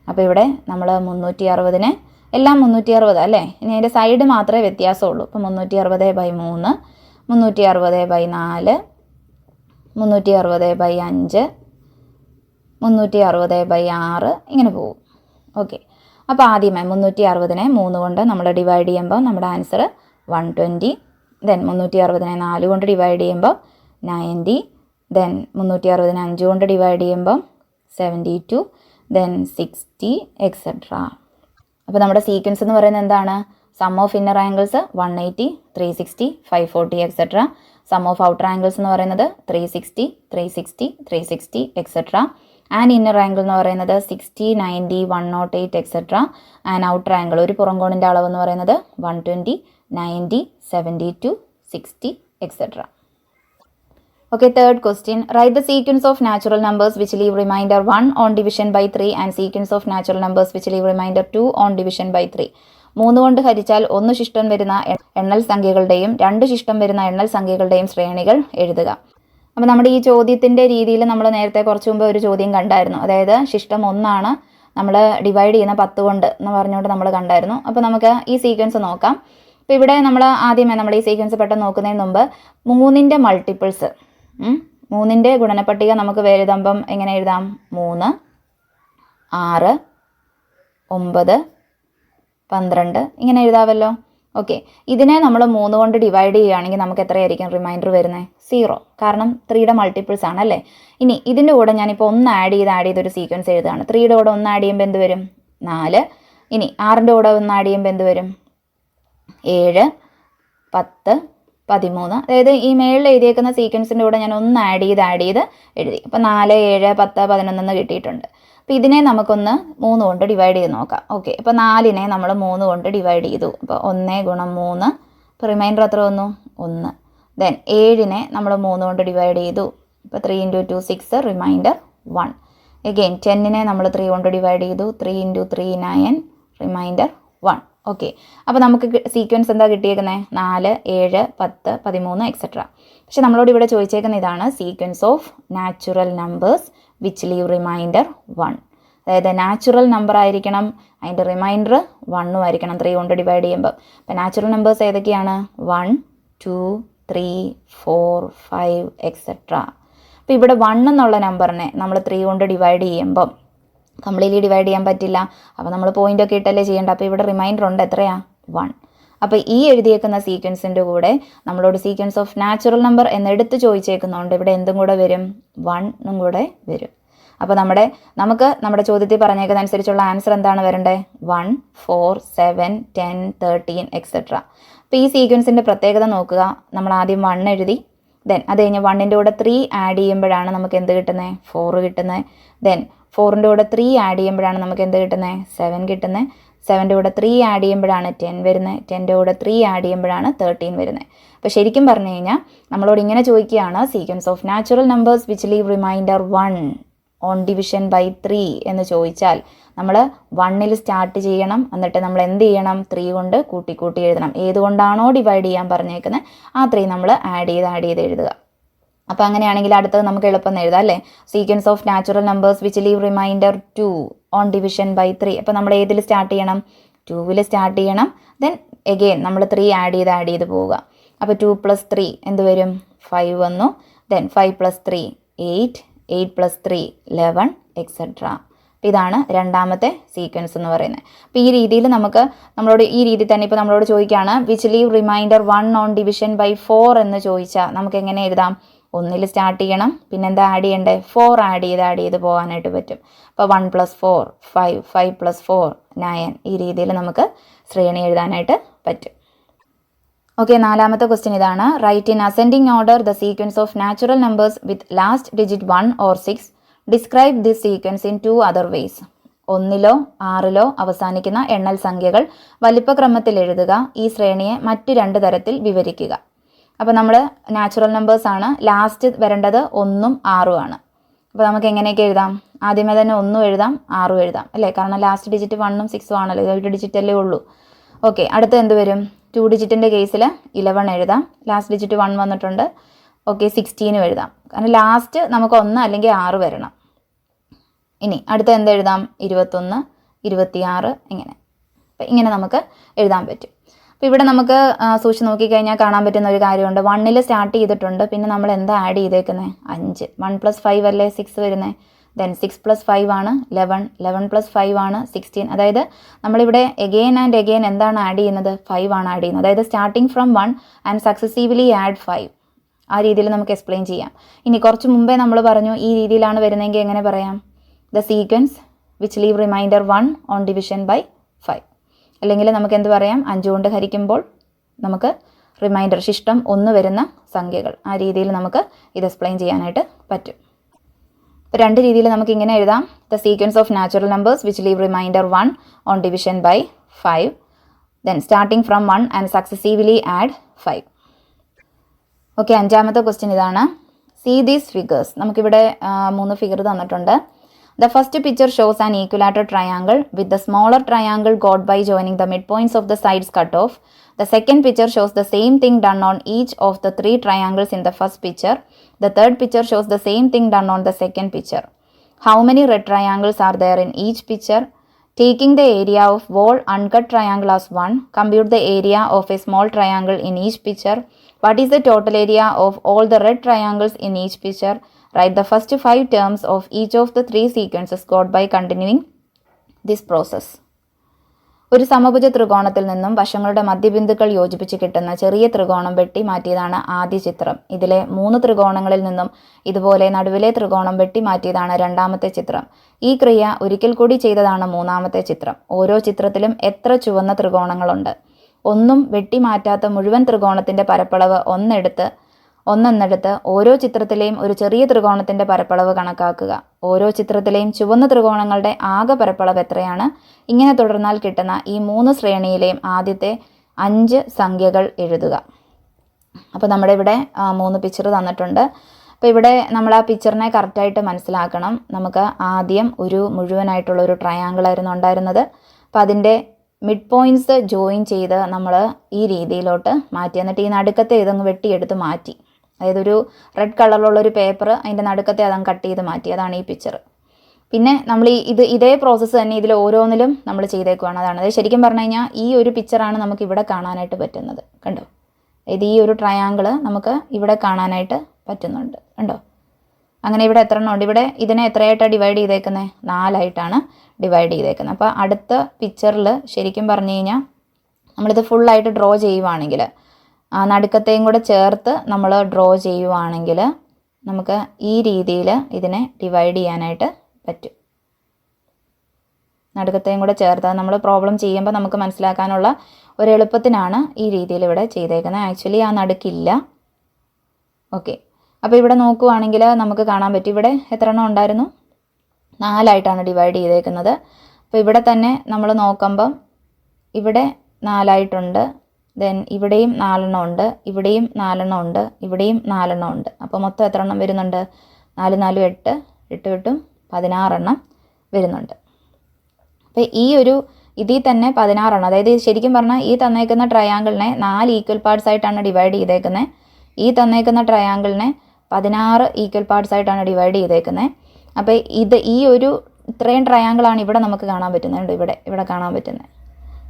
അപ്പോൾ ഇവിടെ നമ്മൾ 360നെ എല്ലാം 360 അല്ലേ? ഇനി അതിൻ്റെ സൈഡ് മാത്രമേ വ്യത്യാസമുള്ളൂ. അപ്പോൾ 360/3, 360/4, 360/5, 360/6 ഇങ്ങനെ പോകും. ഓക്കെ, അപ്പോൾ ആദ്യമേ 360നെ 3 കൊണ്ട് നമ്മൾ ഡിവൈഡ് ചെയ്യുമ്പോൾ നമ്മുടെ ആൻസർ 120. ദെൻ 360നെ 4 കൊണ്ട് ഡിവൈഡ് ചെയ്യുമ്പോൾ 90. ദെൻ 360നെ 5 കൊണ്ട് ഡിവൈഡ് ചെയ്യുമ്പോൾ 72, ദെൻ 60 എക്സെട്ര. അപ്പോൾ നമ്മുടെ സീക്വൻസ് എന്ന് പറയുന്നത് എന്താണ്? Sum of inner angles 180, 360, 540 etcetera. Sum of outer angles എന്ന് പറയുന്നത് 360, 360, 360 എക്സെട്ര. ആൻഡ് ഇന്നർ ആംഗിൾ എന്ന് പറയുന്നത് 60, 90, 108 എക്സെട്ര. ആൻഡ് ഔട്ടർ ആംഗിൾ, ഒരു പുറംകോണിൻ്റെ അളവ് എന്ന് പറയുന്നത് 120, 90, 72, 60 etcetera. Okay, third question. Write the sequence of natural numbers which leave remainder 1 on division by 3 and sequence of natural numbers which leave remainder 2 on division by 3. 3 കൊണ്ട് ഹരിച്ചാൽ 1 ശിഷ്ടം വരുന്ന എണ്ണൽ സംഖ്യകളുടെയും 2 ശിഷ്ടം വരുന്ന എണ്ണൽ സംഖ്യകളുടെയും ശ്രേണികൾ എഴുതുക. അപ്പോൾ നമ്മുടെ ഈ ചോദ്യത്തിൻ്റെ രീതിയിൽ നമ്മൾ നേരത്തെ കുറച്ച് മുമ്പ് ഒരു ചോദ്യം കണ്ടായിരുന്നു. അതായത് ശിഷ്ടം 1 നമ്മൾ ഡിവൈഡ് ചെയ്യുന്ന 10 കൊണ്ട് എന്ന് പറഞ്ഞുകൊണ്ട് നമ്മൾ കണ്ടായിരുന്നു. അപ്പോൾ നമുക്ക് ഈ സീക്വൻസ് നോക്കാം. അപ്പോൾ ഇവിടെ നമ്മൾ ആദ്യമേ നമ്മൾ ഈ സീക്വൻസ് പെട്ടെന്ന് നോക്കുന്നതിന് മുമ്പ് 3ൻ്റെ മൾട്ടിപ്പിൾസ്, 3ൻ്റെ ഗുണനപ്പട്ടിക നമുക്ക് എഴുതുമ്പം എങ്ങനെ എഴുതാം? 3, 6, 9, 12 ഇങ്ങനെ എഴുതാമല്ലോ. ഓക്കെ, ഇതിനെ നമ്മൾ 3 കൊണ്ട് ഡിവൈഡ് ചെയ്യുകയാണെങ്കിൽ നമുക്ക് എത്രയായിരിക്കും റിമൈൻഡർ വരുന്നത്? 0. കാരണം 3യുടെ മൾട്ടിപ്പിൾസ് ആണ് അല്ലേ. ഇനി ഇതിൻ്റെ കൂടെ ഞാനിപ്പോൾ 1 ആഡ് ചെയ്ത് ഒരു സീക്വൻസ് എഴുതുകയാണ്. 3യുടെ കൂടെ 1 ആഡ് ചെയ്യുമ്പോൾ എന്ത് വരും? 4. ഇനി 6ൻ്റെ കൂടെ 1 ആഡ് ചെയ്യുമ്പോൾ എന്ത് വരും? 7, 10, 13. അതായത് ഈ മേളിൽ എഴുതിയേക്കുന്ന സീക്വൻസിൻ്റെ കൂടെ ഞാൻ 1 ആഡ് ചെയ്ത് എഴുതി. അപ്പോൾ 4, 7, 10, 11 കിട്ടിയിട്ടുണ്ട്. അപ്പോൾ ഇതിനെ നമുക്കൊന്ന് 3 കൊണ്ട് ഡിവൈഡ് ചെയ്ത് നോക്കാം. ഓക്കെ, അപ്പോൾ 4നെ നമ്മൾ 3 കൊണ്ട് ഡിവൈഡ് ചെയ്തു. അപ്പോൾ 1 × 3, ഇപ്പോൾ റിമൈൻഡർ എത്ര വന്നു? 1. ദെൻ 7നെ നമ്മൾ 3 കൊണ്ട് ഡിവൈഡ് ചെയ്തു. ഇപ്പോൾ 3 × 2 6, റിമൈൻഡർ 1. എഗെയിൻ 10നെ നമ്മൾ 3 കൊണ്ട് ഡിവൈഡ് ചെയ്തു. 3 × 3 9, റിമൈൻഡർ 1. ഓക്കെ, അപ്പോൾ നമുക്ക് സീക്വൻസ് എന്താ കിട്ടിയേക്കുന്നത്? 4, 7, 10, 13 എക്സെട്ര. പക്ഷെ നമ്മളോട് ഇവിടെ ചോദിച്ചേക്കുന്ന ഇതാണ് sequence of natural numbers which leave remainder 1. അതായത് നാച്ചുറൽ നമ്പർ ആയിരിക്കണം, അതിൻ്റെ റിമൈൻഡർ 1 ആയിരിക്കണം 3 കൊണ്ട് ഡിവൈഡ് ചെയ്യുമ്പോൾ. അപ്പോൾ നാച്ചുറൽ നമ്പേഴ്സ് ഏതൊക്കെയാണ്? 1, 2, 3, 4, 5 എക്സെട്ര. അപ്പോൾ ഇവിടെ 1 എന്നുള്ള നമ്പറിനെ നമ്മൾ 3 കൊണ്ട് ഡിവൈഡ് ചെയ്യുമ്പം കംപ്ലീറ്റ്ലി ഡിവൈഡ് ചെയ്യാൻ പറ്റില്ല. അപ്പോൾ നമ്മൾ പോയിൻ്റൊക്കെ ഇട്ടല്ലേ ചെയ്യേണ്ട. അപ്പോൾ ഇവിടെ റിമൈൻഡർ ഉണ്ട് എത്രയാ? 1. അപ്പോൾ ഈ എഴുതിയേക്കുന്ന സീക്വൻസിൻ്റെ കൂടെ നമ്മളോട് സീക്വൻസ് ഓഫ് നാച്ചുറൽ നമ്പർ എന്നെടുത്ത് ചോദിച്ചേക്കുന്നതുകൊണ്ട് ഇവിടെ എന്തും കൂടെ വരും? 1 കൂടെ വരും. അപ്പോൾ നമുക്ക് നമ്മുടെ ചോദ്യത്തിൽ പറഞ്ഞേക്കുന്ന അനുസരിച്ചുള്ള ആൻസർ എന്താണ് വരേണ്ടത്? 1, 4, 7, 10, 13 എക്സെട്ര. അപ്പോൾ ഈ സീക്വൻസിൻ്റെ പ്രത്യേകത നോക്കുക. നമ്മൾ ആദ്യം 1 എഴുതി. ദെൻ അത് കഴിഞ്ഞ് 1ൻ്റെ കൂടെ 3 ആഡ് ചെയ്യുമ്പോഴാണ് നമുക്ക് എന്ത് കിട്ടുന്നത്? 4 കിട്ടുന്നത്. ദെൻ 4ൻ്റെ കൂടെ 3 ആഡ് ചെയ്യുമ്പോഴാണ് നമുക്ക് എന്ത് കിട്ടുന്നത്? 7 കിട്ടുന്നത്. 7ൻ്റെ കൂടെ 3 ആഡ് ചെയ്യുമ്പോഴാണ് 10 വരുന്നത്. 10ൻ്റെ കൂടെ 3 ആഡ് ചെയ്യുമ്പോഴാണ് 13 വരുന്നത്. അപ്പോൾ ശരിക്കും പറഞ്ഞു കഴിഞ്ഞാൽ നമ്മളോട് ഇങ്ങനെ ചോദിക്കുകയാണ് sequence of natural numbers which leave remainder 1 on division by 3 എന്ന് ചോദിച്ചാൽ നമ്മൾ 1ൽ സ്റ്റാർട്ട് ചെയ്യണം. എന്നിട്ട് നമ്മൾ എന്ത് ചെയ്യണം? 3 കൊണ്ട് കൂട്ടി എഴുതണം. ഏതുകൊണ്ടാണോ ഡിവൈഡ് ചെയ്യാൻ പറഞ്ഞേക്കുന്നത് ആ 3 നമ്മൾ ആഡ് ചെയ്ത് എഴുതുക. അപ്പോൾ അങ്ങനെയാണെങ്കിൽ അടുത്തത് നമുക്ക് എളുപ്പം എഴുതാം അല്ലേ? Sequence of natural numbers which leave remainder 2 on division by 3. അപ്പോൾ നമ്മൾ ഏതിൽ സ്റ്റാർട്ട് ചെയ്യണം? 2ൽ സ്റ്റാർട്ട് ചെയ്യണം. ദെൻ എഗെയിൻ നമ്മൾ 3 ആഡ് ചെയ്ത് പോവുക. അപ്പോൾ 2 + 3 എന്ത് വരും? 5 വന്നു. Then 5 + 3 8, 8 + 3 11 etcetera. ഇതാണ് രണ്ടാമത്തെ സീക്വൻസ് എന്ന് പറയുന്നത്. അപ്പോൾ ഈ രീതിയിൽ നമ്മളോട് ഈ രീതി തന്നെ ഇപ്പോൾ നമ്മളോട് ചോദിക്കുകയാണ് which leave remainder 1 on division by 4 എന്ന് ചോദിച്ചാൽ നമുക്ക് എങ്ങനെ എഴുതാം? 1 സ്റ്റാർട്ട് ചെയ്യണം, പിന്നെ എന്താ ആഡ് ചെയ്യണ്ടേ? 4 ആഡ് ചെയ്ത് പോകാനായിട്ട് പറ്റും. അപ്പോൾ 1 + 4 5, 5 + 4 9. ഈ രീതിയിൽ നമുക്ക് ശ്രേണി എഴുതാനായിട്ട് പറ്റും. ഓക്കെ, നാലാമത്തെ ക്വസ്റ്റ്യൻ ഇതാണ്. Write in ascending order the sequence of natural numbers with last digit 1 or 6. Describe this sequence in 2 other ways. 1ലോ 6ലോ അവസാനിക്കുന്ന എണ്ണൽ സംഖ്യകൾ വലിപ്പക്രമത്തിൽ എഴുതുക. ഈ ശ്രേണിയെ മറ്റ് 2 തരത്തിൽ വിവരിക്കുക. അപ്പോൾ നമ്മൾ നാച്ചുറൽ നമ്പേഴ്സ് ആണ്, ലാസ്റ്റ് വരേണ്ടത് 1ഉം 6ഉം ആണ്. അപ്പോൾ നമുക്ക് എങ്ങനെയൊക്കെ എഴുതാം? ആദ്യമേ തന്നെ 1 എഴുതാം, 6 എഴുതാം അല്ലേ? കാരണം ലാസ്റ്റ് ഡിജിറ്റ് 1ഉം 6ഉം ആണല്ലോ, ഇത് 1 ഡിജിറ്റ് അല്ലേ ഉള്ളൂ. ഓക്കെ, അടുത്ത് എന്ത് വരും? 2 ഡിജിറ്റിൻ്റെ കേസിൽ 11 എഴുതാം, ലാസ്റ്റ് ഡിജിറ്റ് 1 വന്നിട്ടുണ്ട്. ഓക്കെ, 16 എഴുതാം, കാരണം ലാസ്റ്റ് നമുക്ക് 1 അല്ലെങ്കിൽ 6 വരണം. ഇനി അടുത്ത എന്ത് എഴുതാം? 21, 26 ഇങ്ങനെ. അപ്പം ഇങ്ങനെ നമുക്ക് എഴുതാൻ പറ്റും. അപ്പോൾ ഇവിടെ നമുക്ക് സൂക്ഷിച്ച് നോക്കിക്കഴിഞ്ഞാൽ കാണാൻ പറ്റുന്ന ഒരു കാര്യമുണ്ട്. 1ൽ സ്റ്റാർട്ട് ചെയ്തിട്ടുണ്ട്, പിന്നെ നമ്മൾ എന്താ ആഡ് ചെയ്തേക്കുന്നത്? 5. 1 + 5 അല്ലേ 6 വരുന്നത്. ദെൻ 6 + 5 ആണ് 11, 11 + 5 ആണ് 16. അതായത് നമ്മളിവിടെ എഗെയിൻ ആൻഡ് എഗെയിൻ എന്താണ് ആഡ് ചെയ്യുന്നത്? 5 ആണ് ആഡ് ചെയ്യുന്നത്. അതായത് starting from 1 and successively add 5. ആ രീതിയിൽ നമുക്ക് എക്സ്പ്ലെയിൻ ചെയ്യാം. ഇനി കുറച്ച് മുമ്പേ നമ്മൾ പറഞ്ഞു ഈ രീതിയിലാണ് വരുന്നതെങ്കിൽ എങ്ങനെ പറയാം? The sequence which leave remainder 1 on division by 5. അല്ലെങ്കിൽ നമുക്ക് എന്ത് പറയാം? 5 കൊണ്ട് ഹരിക്കുമ്പോൾ നമുക്ക് റിമൈൻഡർ ശിഷ്ടം 1 വരുന്ന സംഖ്യകൾ. ആ രീതിയിൽ നമുക്ക് ഇത് എക്സ്പ്ലെയിൻ ചെയ്യാനായിട്ട് പറ്റും. ഇപ്പോൾ 2 രീതിയിൽ നമുക്ക് ഇങ്ങനെ എഴുതാം. The sequence of natural numbers which leave remainder 1 on division by 5. Then starting from 1 and successively add 5. Okay, അഞ്ചാമത്തെ ക്വസ്റ്റ്യൻ ഇതാണ്. See these figures. നമുക്കിവിടെ 3 ഫിഗർ തന്നിട്ടുണ്ട്. The first picture shows an equilateral triangle with the smaller triangle got by joining the midpoints of the sides cut off. The second picture shows the same thing done on each of the 3 triangles in the first picture. The third picture shows the same thing done on the second picture. How many red triangles are there in each picture? Taking the area of whole uncut triangle as 1, compute the area of a small triangle in each picture. What is the total area of all the red triangles in each picture? Write the first 5 terms of each of the 3 sequences got by continuing this process. ഒരു സമഭുജ ത്രികോണത്തിൽ നിന്നും വശങ്ങളുടെ മധ്യബിന്ദുക്കൾ യോജിപ്പിച്ച് കിട്ടുന്ന ചെറിയ ത്രികോണം വെട്ടി മാറ്റിയതാണ് ആദ്യ ചിത്രം. ഇതിലെ 3 ത്രികോണങ്ങളിൽ നിന്നും ഇതുപോലെ നടുവിലെ ത്രികോണം വെട്ടി മാറ്റിയതാണ് രണ്ടാമത്തെ ചിത്രം. ഈ ക്രിയ ഒരിക്കൽ കൂടി ചെയ്തതാണ് മൂന്നാമത്തെ ചിത്രം. ഓരോ ചിത്രത്തിലും എത്ര ചുവന്ന ത്രികോണങ്ങളുണ്ട്? ഒന്നും വെട്ടിമാറ്റാത്ത മുഴുവൻ ത്രികോണത്തിൻ്റെ പരപ്പളവ് ഒന്നെടുത്ത് ഓരോ ചിത്രത്തിലെയും ഒരു ചെറിയ ത്രികോണത്തിൻ്റെ പരപ്പളവ് കണക്കാക്കുക. ഓരോ ചിത്രത്തിലെയും ചുവന്ന ത്രികോണങ്ങളുടെ ആകെ പരപ്പളവ് എത്രയാണ്? ഇങ്ങനെ തുടർന്നാൽ കിട്ടുന്ന ഈ 3 ശ്രേണിയിലെയും ആദ്യത്തെ 5 സംഖ്യകൾ എഴുതുക. അപ്പോൾ നമ്മുടെ ഇവിടെ 3 പിക്ചർ തന്നിട്ടുണ്ട്. അപ്പോൾ ഇവിടെ നമ്മൾ ആ പിക്ചറിനെ കറക്റ്റായിട്ട് മനസ്സിലാക്കണം. നമുക്ക് ആദ്യം ഒരു മുഴുവനായിട്ടുള്ള ഒരു ട്രയാങ്കിൾ ആയിരുന്നു ഉണ്ടായിരുന്നത്. അപ്പോൾ അതിൻ്റെ മിഡ് പോയിൻറ്റ്സ് ജോയിൻ ചെയ്ത് നമ്മൾ ഈ രീതിയിലോട്ട് മാറ്റി. എന്നിട്ട് ഈ നടുക്കത്തെ ഇതങ്ങ് വെട്ടിയെടുത്ത് മാറ്റി. അതായത് ഒരു റെഡ് കളറിലുള്ളൊരു പേപ്പർ അതിൻ്റെ നടുക്കത്തെ അതങ്ങ് കട്ട് ചെയ്ത് മാറ്റി. അതാണ് ഈ പിക്ചർ. പിന്നെ നമ്മൾ ഇതേ പ്രോസസ്സ് തന്നെ ഇതിൽ ഓരോന്നിലും നമ്മൾ ചെയ്തേക്കുവാണ്. അതായത് ശരിക്കും പറഞ്ഞു കഴിഞ്ഞാൽ ഈ ഒരു പിക്ചറാണ് നമുക്ക് ഇവിടെ കാണാനായിട്ട് പറ്റുന്നത്. കണ്ടോ? ഇത് ഈ ഒരു ട്രയാങ്കിൾ നമുക്ക് ഇവിടെ കാണാനായിട്ട് പറ്റുന്നുണ്ട്. കണ്ടോ? അങ്ങനെ ഇവിടെ എത്ര എണ്ണം ഉണ്ട്? ഇവിടെ ഇതിനെ എത്രയായിട്ടാണ് ഡിവൈഡ് ചെയ്തേക്കുന്നത്? 4 ആയിട്ടാണ് ഡിവൈഡ് ചെയ്തേക്കുന്നത്. അപ്പോൾ അടുത്ത പിക്ചറിൽ ശരിക്കും പറഞ്ഞു കഴിഞ്ഞാൽ നമ്മളിത് ഫുള്ളായിട്ട് ഡ്രോ ചെയ്യുവാണെങ്കിൽ, നടുക്കത്തെയും കൂടെ ചേർത്ത് നമ്മൾ ഡ്രോ ചെയ്യുവാണെങ്കിൽ നമുക്ക് ഈ രീതിയിൽ ഇതിനെ ഡിവൈഡ് ചെയ്യാനായിട്ട് പറ്റും. നടുക്കത്തെയും കൂടെ ചേർത്ത് നമ്മൾ പ്രോബ്ലം ചെയ്യുമ്പോൾ നമുക്ക് മനസ്സിലാക്കാനുള്ള ഒരു എളുപ്പത്തിനാണ് ഈ രീതിയിൽ ഇവിടെ ചെയ്തേക്കുന്നത്. ആക്ച്വലി ആ നടുക്കില്ല. ഓക്കെ, അപ്പോൾ ഇവിടെ നോക്കുവാണെങ്കിൽ നമുക്ക് കാണാൻ പറ്റും ഇവിടെ എത്ര എണ്ണം ഉണ്ടായിരുന്നു? 4 ആയിട്ടാണ് ഡിവൈഡ് ചെയ്തേക്കുന്നത്. അപ്പോൾ ഇവിടെ തന്നെ നമ്മൾ നോക്കുമ്പം ഇവിടെ 4 ആയിട്ടുണ്ട്. ദെൻ ഇവിടെയും 4 എണ്ണം ഉണ്ട്, ഇവിടെയും 4 എണ്ണം ഉണ്ട്, ഇവിടെയും 4 എണ്ണം ഉണ്ട്. അപ്പോൾ മൊത്തം എത്ര എണ്ണം വരുന്നുണ്ട്? 4 4 8, 8 8 16 എണ്ണം വരുന്നുണ്ട്. അപ്പോൾ ഈ ഒരു ഇതിൽ തന്നെ 16 എണ്ണം, അതായത് ശരിക്കും പറഞ്ഞാൽ ഈ തന്നേക്കുന്ന ട്രയാങ്കിളിനെ 4 ഈക്വൽ പാർട്സ് ആയിട്ടാണ് ഡിവൈഡ് ചെയ്തേക്കുന്നത്. ഈ തന്നേക്കുന്ന ട്രയാങ്കിളിനെ 16 ഈക്വൽ പാർട്സ് ആയിട്ടാണ് ഡിവൈഡ് ചെയ്തേക്കുന്നത്. അപ്പോൾ ഈ ഒരു ഇത്രയും ട്രയാങ്കിളാണ് ഇവിടെ നമുക്ക് കാണാൻ പറ്റുന്നത്. ഇവിടെ കാണാൻ പറ്റുന്നത്.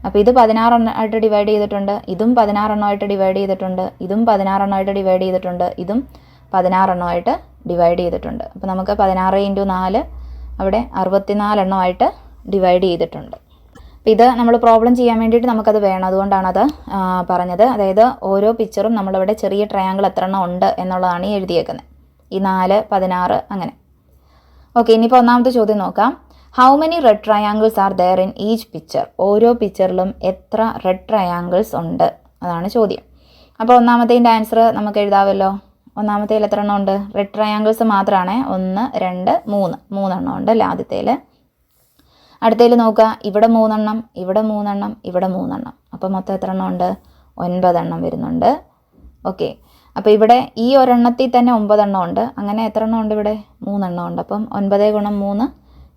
അപ്പോൾ ഇത് 16 എണ്ണമായിട്ട് ഡിവൈഡ് ചെയ്തിട്ടുണ്ട്, ഇതും 16 എണ്ണമായിട്ട് ഡിവൈഡ് ചെയ്തിട്ടുണ്ട്, ഇതും 16 എണ്ണമായിട്ട് ഡിവൈഡ് ചെയ്തിട്ടുണ്ട്, ഇതും 16 എണ്ണമായിട്ട് ഡിവൈഡ് ചെയ്തിട്ടുണ്ട്. അപ്പോൾ നമുക്ക് 16 × 4 അവിടെ 64 എണ്ണമായിട്ട് ഡിവൈഡ് ചെയ്തിട്ടുണ്ട്. അപ്പോൾ ഇത് നമ്മൾ പ്രോബ്ലം ചെയ്യാൻ വേണ്ടിയിട്ട് നമുക്കത് വേണം, അതുകൊണ്ടാണത് പറഞ്ഞത്. അതായത് ഓരോ പിക്ചറും നമ്മളിവിടെ ചെറിയ ട്രയാങ്കിൾ എത്ര എണ്ണം ഉണ്ട് എന്നുള്ളതാണ് ഈ എഴുതിയേക്കുന്നത്. ഈ 4, 16 അങ്ങനെ. ഓക്കെ, ഇനിയിപ്പോൾ ഒന്നാമത്തെ ചോദ്യം നോക്കാം. How many red triangles are there in each picture? ഓരോ പിക്ചറിലും എത്ര റെഡ് ട്രയാങ്കിൾസ് ഉണ്ട്? അതാണ് ചോദ്യം. അപ്പോൾ ഒന്നാമത്തേൻ്റെ ആൻസർ നമുക്ക് എഴുതാമല്ലോ. ഒന്നാമത്തേൽ എത്ര എണ്ണം ഉണ്ട്? റെഡ് ട്രയാങ്കിൾസ് മാത്രമാണ് 1, 2, 3 മൂന്നെണ്ണം ഉണ്ട് അല്ലേ ആദ്യത്തേൽ. അടുത്തതിൽ നോക്കുക, ഇവിടെ 3 എണ്ണം, ഇവിടെ 3 എണ്ണം, ഇവിടെ 3 എണ്ണം. അപ്പോൾ മൊത്തം എത്ര എണ്ണം ഉണ്ട്? 9 എണ്ണം വരുന്നുണ്ട്. ഓക്കെ, അപ്പോൾ ഇവിടെ ഈ ഒരെണ്ണത്തിൽ തന്നെ 9 എണ്ണം ഉണ്ട്. അങ്ങനെ എത്ര എണ്ണം ഉണ്ട് ഇവിടെ? 3 എണ്ണം ഉണ്ട്. അപ്പം 9 × 3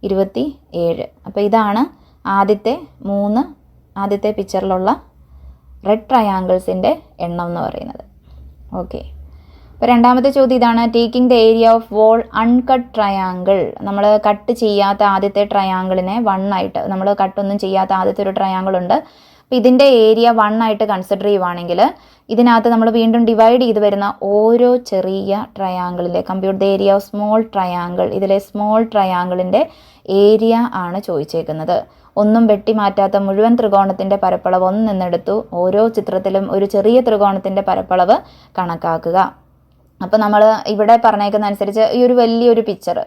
27. അപ്പോൾ ഇതാണ് ആദ്യത്തെ പിക്ചറിലുള്ള റെഡ് ട്രയാങ്കിൾസിൻ്റെ എണ്ണം എന്ന് പറയുന്നത്. ഓക്കെ, അപ്പോൾ രണ്ടാമത്തെ ചോദ്യം ഇതാണ്. Taking the area of whole uncut triangle. നമ്മൾ കട്ട് ചെയ്യാത്ത ആദ്യത്തെ ട്രയാങ്കിളിനെ 1 ആയിട്ട്, നമ്മൾ കട്ടൊന്നും ചെയ്യാത്ത ആദ്യത്തെ ഒരു ട്രയാങ്കിൾ ഉണ്ട്. അപ്പോൾ ഇതിൻ്റെ ഏരിയ 1 ആയിട്ട് കൺസിഡർ ചെയ്യുവാണെങ്കിൽ ഇതിനകത്ത് നമ്മൾ വീണ്ടും ഡിവൈഡ് ചെയ്ത് വരുന്ന ഓരോ ചെറിയ ട്രയാങ്കിളിലെ compute the area of small triangle, ഇതിലെ സ്മോൾ ട്രയാങ്കിളിൻ്റെ ഏരിയ ആണ് ചോദിച്ചേക്കുന്നത്. ഒന്നും വെട്ടി മാറ്റാത്ത മുഴുവൻ ത്രികോണത്തിൻ്റെ പരപ്പളവ് ഒന്നെടുത്തു ഓരോ ചിത്രത്തിലും ഒരു ചെറിയ ത്രികോണത്തിൻ്റെ പരപ്പളവ് കണക്കാക്കുക. അപ്പോൾ നമ്മൾ ഇവിടെ പറഞ്ഞേക്കുന്ന അനുസരിച്ച് ഈ ഒരു വലിയൊരു പിക്ചർ,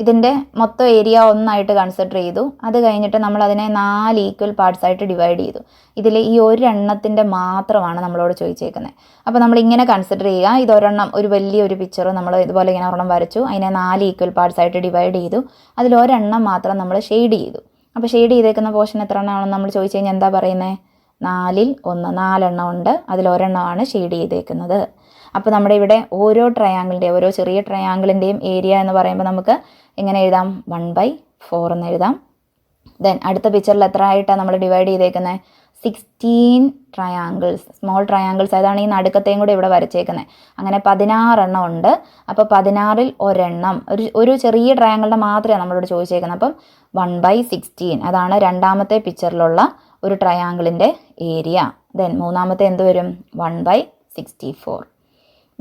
ഇതിൻ്റെ മൊത്തം ഏരിയ 1 ആയിട്ട് കൺസിഡർ ചെയ്തു. അത് കഴിഞ്ഞിട്ട് നമ്മൾ അതിനെ 4 ഈക്വൽ പാർട്സ് ആയിട്ട് ഡിവൈഡ് ചെയ്തു. ഇതിൽ ഈ ഒരെണ്ണത്തിൻ്റെ മാത്രമാണ് നമ്മളോട് ചോദിച്ചേക്കുന്നത്. അപ്പോൾ നമ്മൾ ഇങ്ങനെ കൺസിഡർ ചെയ്യുക, ഇതൊരെണ്ണം, ഒരു വലിയൊരു പിക്ചർ നമ്മൾ ഇതുപോലെ ഇങ്ങനെ ഒരെണ്ണം വരച്ചു, അതിനെ 4 ഈക്വൽ പാർട്സ് ആയിട്ട് ഡിവൈഡ് ചെയ്തു. അതിലൊരെണ്ണം മാത്രം നമ്മൾ ഷെയ്ഡ് ചെയ്തു. അപ്പോൾ ഷെയ്ഡ് ചെയ്തേക്കുന്ന പോർഷൻ എത്ര എണ്ണമാണെന്ന് നമ്മൾ ചോദിച്ചു കഴിഞ്ഞാൽ എന്താ പറയുന്നത്? 4 ൽ 1, 4 എണ്ണം ഉണ്ട്. അതിലൊരെണ്ണമാണ് ഷെയ്ഡ് ചെയ്തേക്കുന്നത്. അപ്പോൾ നമ്മുടെ ഇവിടെ ഓരോ ട്രയാങ്കിളിൻ്റെയും, ഓരോ ചെറിയ ട്രയാങ്കിളിൻ്റെയും ഏരിയ എന്ന് പറയുമ്പോൾ നമുക്ക് എങ്ങനെ എഴുതാം? 1/4 എന്ന് എഴുതാം. ദെൻ അടുത്ത പിക്ചറിൽ എത്ര ആയിട്ടാണ് നമ്മൾ ഡിവൈഡ് ചെയ്തേക്കുന്നത്? 16 ട്രയാങ്കിൾസ്, സ്മോൾ ട്രയാങ്കിൾസ്. അതാണ് ഈ നടുക്കത്തെയും കൂടെ ഇവിടെ വരച്ചേക്കുന്നത്. അങ്ങനെ 16 എണ്ണം ഉണ്ട്. അപ്പോൾ 16 ൽ ഒരെണ്ണം, ഒരു ചെറിയ ട്രയാങ്കിളിൻ്റെ മാത്രമേ നമ്മളോട് ചോദിച്ചേക്കുന്നത്. അപ്പം 1/16 അതാണ് രണ്ടാമത്തെ പിക്ചറിലുള്ള ഒരു ട്രയാങ്കിളിൻ്റെ ഏരിയ. ദെൻ മൂന്നാമത്തെ എന്ത് വരും? 1/64.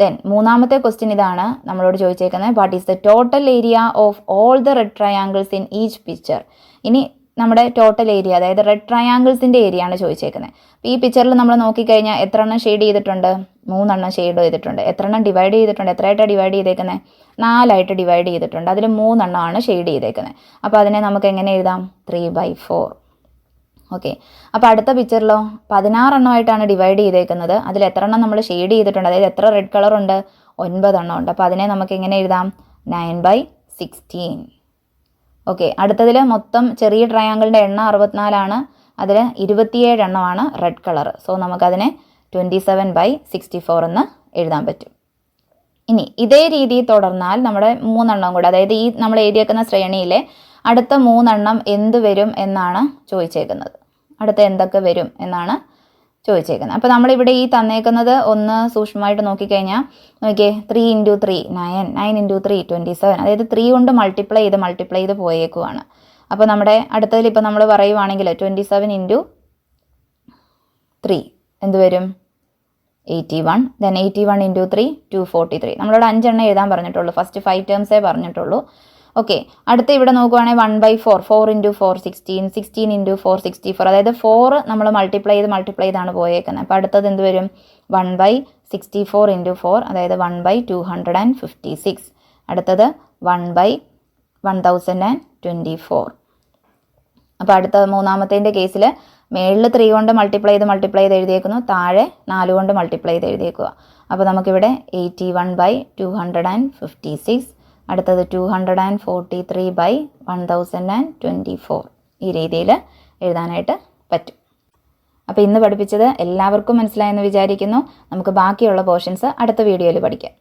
ദെൻ മൂന്നാമത്തെ ക്വസ്റ്റ്യൻ ഇതാണ് നമ്മളോട് ചോദിച്ചേക്കുന്നത്. What is the total area of all the red triangles in each picture? ഇനി നമ്മുടെ ടോട്ടൽ ഏരിയ, അതായത് റെഡ് ട്രയാങ്കിൾസിൻ്റെ ഏരിയ ആണ് ചോദിച്ചേക്കുന്നത്. ഈ പിക്ചറിൽ നമ്മൾ നോക്കിക്കഴിഞ്ഞാൽ എത്ര എണ്ണം ഷെയ്ഡ് ചെയ്തിട്ടുണ്ട്? 3 എണ്ണം ഷെയ്ഡ് ചെയ്തിട്ടുണ്ട്. എത്ര എണ്ണം ഡിവൈഡ് ചെയ്തിട്ടുണ്ട്? എത്രയായിട്ടാണ് ഡിവൈഡ് ചെയ്തേക്കുന്നത്? 4 ആയിട്ട് ഡിവൈഡ് ചെയ്തിട്ടുണ്ട്. അതിൽ 3 എണ്ണമാണ് ഷെയ്ഡ് ചെയ്തേക്കുന്നത്. അപ്പോൾ അതിനെ നമുക്ക് എങ്ങനെ എഴുതാം? 3/4. ഓക്കെ, അപ്പോൾ അടുത്ത പിക്ചറിലോ 16 എണ്ണമായിട്ടാണ് ഡിവൈഡ് ചെയ്തേക്കുന്നത്. അതിൽ എത്ര എണ്ണം നമ്മൾ ഷെയ്ഡ് ചെയ്തിട്ടുണ്ട്? അതായത് എത്ര റെഡ് കളർ ഉണ്ട്? 9 എണ്ണം ഉണ്ട്. അപ്പോൾ അതിനെ നമുക്ക് എങ്ങനെ എഴുതാം? 9/16. ഓക്കെ, അടുത്തതിൽ മൊത്തം ചെറിയ ട്രയാങ്കിളിൻ്റെ എണ്ണം 64 ആണ്. അതിൽ 27 എണ്ണമാണ് റെഡ് കളർ. സോ നമുക്കതിനെ 27/64 എന്ന് എഴുതാൻ പറ്റും. ഇനി ഇതേ രീതി തുടർന്നാൽ നമ്മുടെ 3 എണ്ണം കൂടെ, അതായത് ഈ നമ്മൾ എഴുതിയേക്കുന്ന ശ്രേണിയിലെ അടുത്ത 3 എണ്ണം എന്ത് വരും എന്നാണ് ചോദിച്ചേക്കുന്നത്. അടുത്ത എന്തൊക്കെ വരും എന്നാണ് ചോദിച്ചേക്കുന്നത്. അപ്പോൾ നമ്മളിവിടെ ഈ തന്നേക്കുന്നത് ഒന്ന് സൂക്ഷ്മമായിട്ട് നോക്കിക്കഴിഞ്ഞാൽ നോക്കിയേ, 3 × 3 9, 9 × 3 27. അതായത് 3 കൊണ്ട് മൾട്ടിപ്ലൈ ചെയ്ത് പോയേക്കുവാണ്. അപ്പോൾ നമ്മുടെ അടുത്തതിൽ ഇപ്പോൾ നമ്മൾ പറയുവാണെങ്കിൽ 27 × 3 എന്ത് വരും? 81. ദെൻ 81 × 3 243. നമ്മളോട് 5 എണ്ണം എഴുതാൻ പറഞ്ഞിട്ടുള്ളൂ. ഫസ്റ്റ് 5 ടേംസേ പറഞ്ഞിട്ടുള്ളൂ. ഓക്കെ, അടുത്ത ഇവിടെ നോക്കുവാണെങ്കിൽ 1/4, 4 × 4 16, 16 × 4 64. അതായത് 4 നമ്മൾ മൾട്ടിപ്ലൈ ചെയ്താണ് പോയേക്കുന്നത്. അപ്പോൾ അടുത്തത് എന്ത് വരും? 1/64 × 4, അതായത് 1/256. അടുത്തത് 1/1024. അപ്പോൾ അടുത്ത മൂന്നാമത്തേൻ്റെ കേസിൽ മേളിൽ 3 കൊണ്ട് മൾട്ടിപ്ലൈ ചെയ്ത് എഴുതിയേക്കുന്നു, താഴെ 4 കൊണ്ട് മൾട്ടിപ്ലൈ ചെയ്ത് എഴുതിയേക്കുക. അപ്പോൾ നമുക്കിവിടെ 81/256. അടുത്തത് 243/1024. ഈ രീതിയിൽ എഴുതാനായിട്ട് പറ്റും. അപ്പോൾ ഇന്ന് പഠിപ്പിച്ചത് എല്ലാവർക്കും മനസ്സിലായെന്ന് വിചാരിക്കുന്നു. നമുക്ക് ബാക്കിയുള്ള പോർഷൻസ് അടുത്ത വീഡിയോയിൽ പഠിക്കാം.